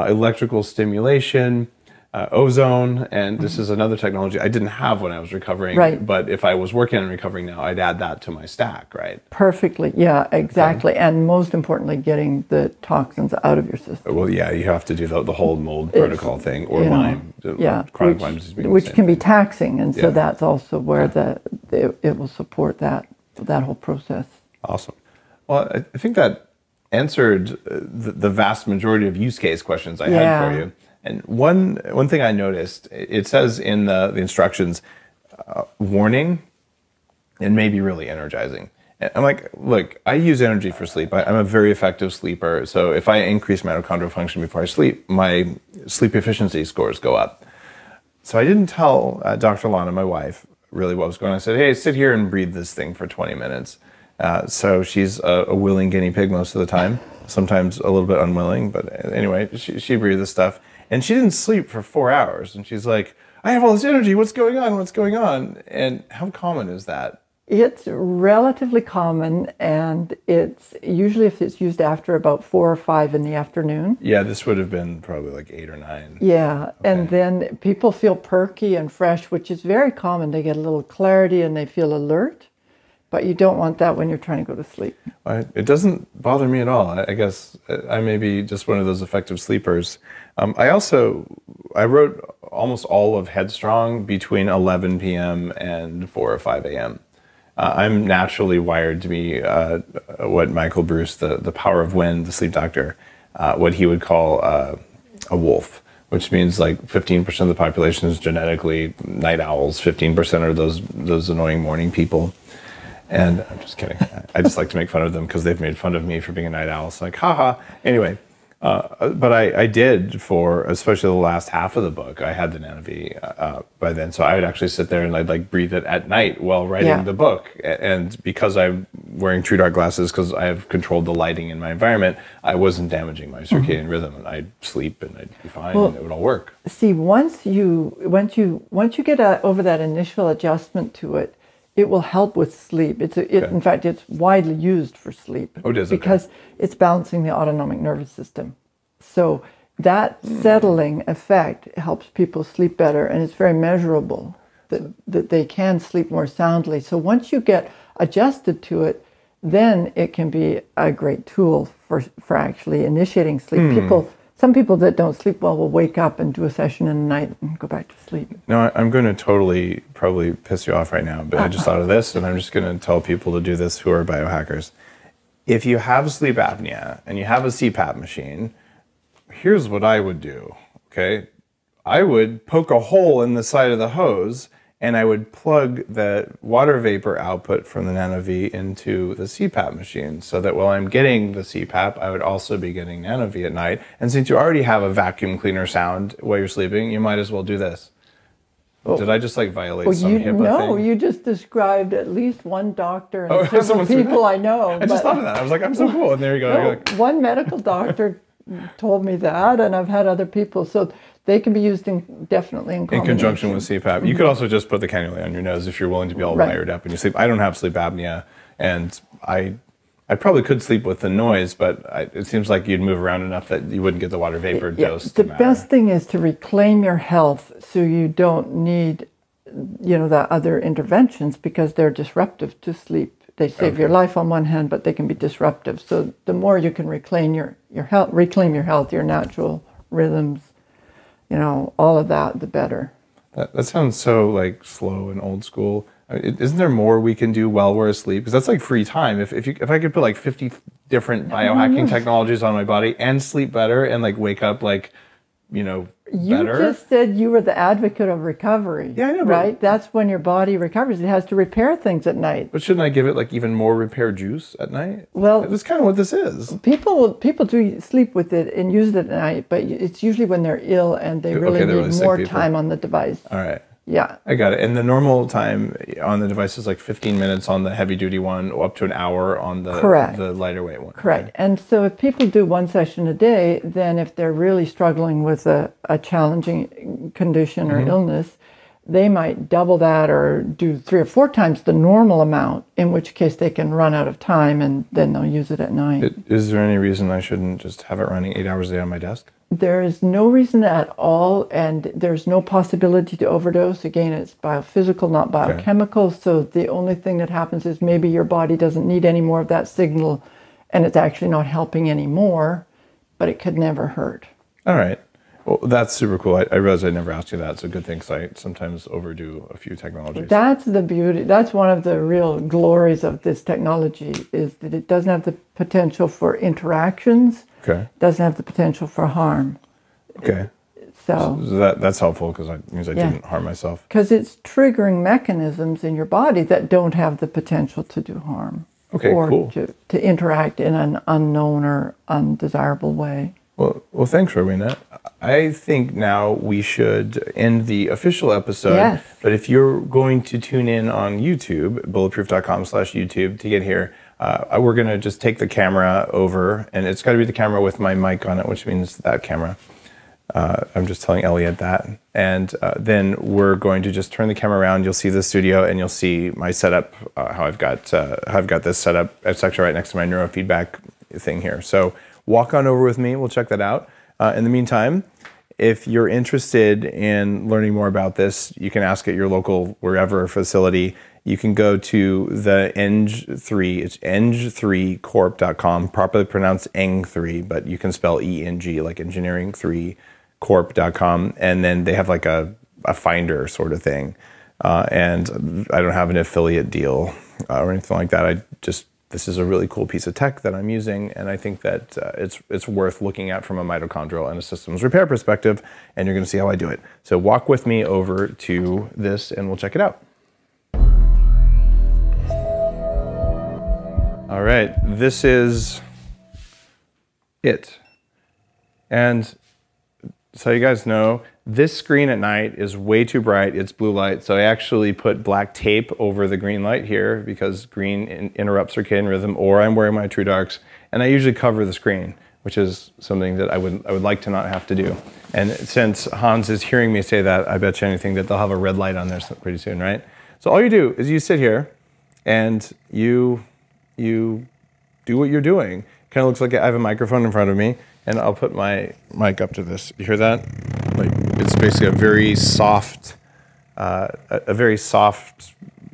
electrical stimulation, ozone, and this is another technology I didn't have when I was recovering. Right. But if I was working on recovering now, I'd add that to my stack, right? Perfectly. Yeah, exactly. And most importantly, getting the toxins out of your system. Well, yeah, you have to do the whole mold protocol thing, or Lyme. Chronic Lyme disease. Which can be taxing, and so that's also where it will support that whole process. Awesome. Well, I think that answered the vast majority of use case questions I had for you. And one thing I noticed, it says in the instructions, warning, and maybe really energizing. And I'm like, look, I use energy for sleep. I'm a very effective sleeper. So if I increase mitochondrial function before I sleep, my sleep efficiency scores go up. So I didn't tell Dr. Lana, my wife, really what was going on. I said, hey, sit here and breathe this thing for 20 minutes. So she's a willing guinea pig most of the time, sometimes a little bit unwilling. But anyway, she breathed this stuff. And she didn't sleep for 4 hours. And she's like, I have all this energy. What's going on? What's going on? And how common is that? It's relatively common. And it's usually if it's used after about 4 or 5 in the afternoon. Yeah, this would have been probably like 8 or 9. Yeah. Okay. And then people feel perky and fresh, which is very common. They get a little clarity and they feel alert. But you don't want that when you're trying to go to sleep. It doesn't bother me at all. I guess I may be just one of those effective sleepers. I wrote almost all of Headstrong between 11 p.m. and 4 or 5 a.m. I'm naturally wired to be what Michael Bruce, the power of wind, the sleep doctor, what he would call a wolf, which means like 15% of the population is genetically night owls, 15% are those annoying morning people. And I'm just kidding. I just like to make fun of them because they've made fun of me for being a night owl. It's like, haha. Anyway, but I did for especially the last half of the book. I had the NanoVi by then, so I would actually sit there and I'd like breathe it at night while writing the book. And because I'm wearing true dark glasses, because I have controlled the lighting in my environment, I wasn't damaging my circadian rhythm, and I'd sleep and I'd be fine, and it would all work. See, once you get over that initial adjustment to it, it will help with sleep. In fact, it's widely used for sleep. Oh, it is? Because it's balancing the autonomic nervous system. So that settling effect helps people sleep better, and it's very measurable that they can sleep more soundly. So once you get adjusted to it, then it can be a great tool for actually initiating sleep. some people that don't sleep well will wake up and do a session in the night and go back to sleep. No, I'm going to totally probably piss you off right now, but I just thought of this, and I'm just going to tell people to do this who are biohackers. If you have sleep apnea and you have a CPAP machine, here's what I would do, okay? I would poke a hole in the side of the hose, and I would plug the water vapor output from the NanoVi into the CPAP machine, so that while I'm getting the CPAP, I would also be getting NanoVi at night. And since you already have a vacuum cleaner sound while you're sleeping, you might as well do this. Did I just like violate some HIPAA thing? No, you just described at least one doctor and several people I know. I just thought of that. I was like, I'm so cool. And there you go. No, one medical doctor told me that, and I've had other people. So they can be used definitely in conjunction with CPAP. You could also just put the cannula on your nose if you're willing to be all wired up and you sleep. I don't have sleep apnea, and I probably could sleep with the noise, but it seems like you'd move around enough that you wouldn't get the water vapor dose. The best thing is to reclaim your health, so you don't need, the other interventions, because they're disruptive to sleep. They save your life on one hand, but they can be disruptive. So the more you can reclaim your health, your natural rhythms, all of that, the better. That sounds so like slow and old school. Isn't there more we can do while we're asleep? Because that's like free time. If I could put like 50 different biohacking technologies on my body and sleep better and like wake up like, better. You just said you were the advocate of recovery. Yeah, I know. Right? That's when your body recovers. It has to repair things at night. But shouldn't I give it like even more repair juice at night? Well, that's kind of what this is. People do sleep with it and use it at night, but it's usually when they're ill and they really need more time on the device. All right. Yeah. I got it. And the normal time on the device is like 15 minutes on the heavy duty one, up to an hour on the lighter weight one. Correct. Okay. And so if people do one session a day, then if they're really struggling with a challenging condition or illness, they might double that or do 3 or 4 times the normal amount, in which case they can run out of time and then they'll use it at night. Is there any reason I shouldn't just have it running 8 hours a day on my desk? There is no reason at all, and there's no possibility to overdose. Again, it's biophysical, not biochemical, so the only thing that happens is maybe your body doesn't need any more of that signal, and it's actually not helping anymore, but it could never hurt. All right. Well, that's super cool. I realized I never asked you that. It's a good thing, because I sometimes overdo a few technologies. That's the beauty. That's one of the real glories of this technology, is that it doesn't have the potential for interactions. Okay. Doesn't have the potential for harm. Okay. So that's helpful, because it means I didn't harm myself. Because it's triggering mechanisms in your body that don't have the potential to do harm. Okay, or cool. to interact in an unknown or undesirable way. Well, thanks, Rowena. I think now we should end the official episode. Yes. But if you're going to tune in on YouTube, bulletproof.com/YouTube, to get here, we're going to just take the camera over, and it's got to be the camera with my mic on it, which means that camera. I'm just telling Elliot that. And then we're going to just turn the camera around. You'll see the studio, and you'll see my setup, how I've got this set up. It's actually right next to my neurofeedback thing here. So walk on over with me. We'll check that out. In the meantime, if you're interested in learning more about this, you can ask at your local wherever facility. You can go to the ENG3, it's ENG3corp.com, properly pronounced ENG3, but you can spell ENG, like engineering3corp.com, and then they have like a finder sort of thing. And I don't have an affiliate deal or anything like that. This is a really cool piece of tech that I'm using, and I think that it's worth looking at from a mitochondrial and a systems repair perspective, and you're going to see how I do it. So walk with me over to this, and we'll check it out. All right, this is it. And so you guys know, this screen at night is way too bright. It's blue light. So I actually put black tape over the green light here, because green interrupts circadian rhythm, or I'm wearing my True Darks. And I usually cover the screen, which is something that I would like to not have to do. And since Hans is hearing me say that, I bet you anything that they'll have a red light on there pretty soon, right? So all you do is you sit here and you do what you're doing. Kind of looks like I have a microphone in front of me, and I'll put my mic up to this. You hear that? Like, it's basically a very soft,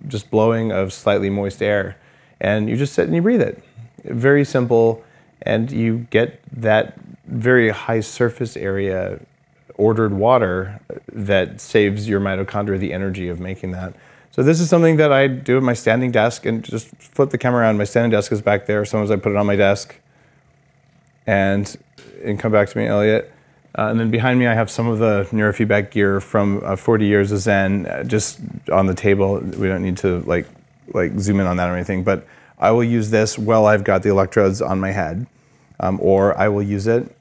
just blowing of slightly moist air, and you just sit and you breathe it. Very simple, and you get that very high surface area ordered water that saves your mitochondria the energy of making that. So this is something that I do at my standing desk, and just flip the camera around. My standing desk is back there. Sometimes I put it on my desk and come back to me, Elliot. And then behind me, I have some of the neurofeedback gear from 40 years of Zen just on the table. We don't need to like zoom in on that or anything, but I will use this while I've got the electrodes on my head, or I will use it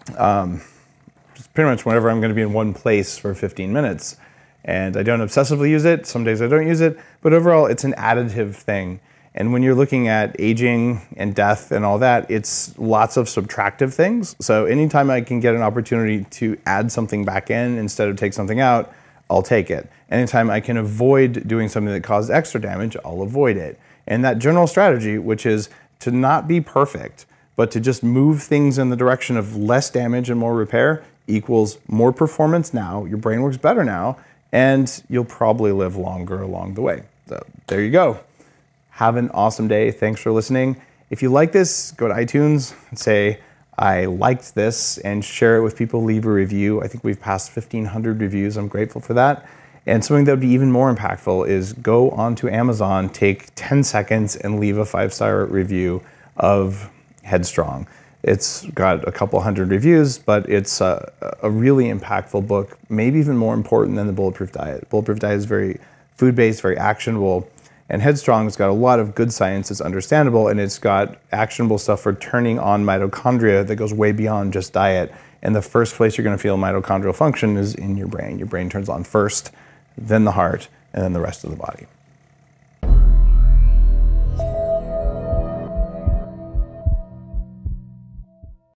just pretty much whenever I'm going to be in one place for 15 minutes. And I don't obsessively use it. Some days I don't use it, but overall it's an additive thing. And when you're looking at aging and death and all that, it's lots of subtractive things. So anytime I can get an opportunity to add something back in instead of take something out, I'll take it. Anytime I can avoid doing something that causes extra damage, I'll avoid it. And that general strategy, which is to not be perfect, but to just move things in the direction of less damage and more repair, equals more performance now, your brain works better now, and you'll probably live longer along the way. So there you go. Have an awesome day. Thanks for listening. If you like this, go to iTunes and say, I liked this, and share it with people, leave a review. I think we've passed 1,500 reviews. I'm grateful for that. And something that would be even more impactful is go onto Amazon, take 10 seconds and leave a 5-star review of Headstrong. It's got a couple hundred reviews, but it's a really impactful book, maybe even more important than the Bulletproof Diet. Bulletproof Diet is very food-based, very actionable, and Headstrong's got a lot of good science. It's understandable, and it's got actionable stuff for turning on mitochondria that goes way beyond just diet. And the first place you're going to feel mitochondrial function is in your brain. Your brain turns on first, then the heart, and then the rest of the body.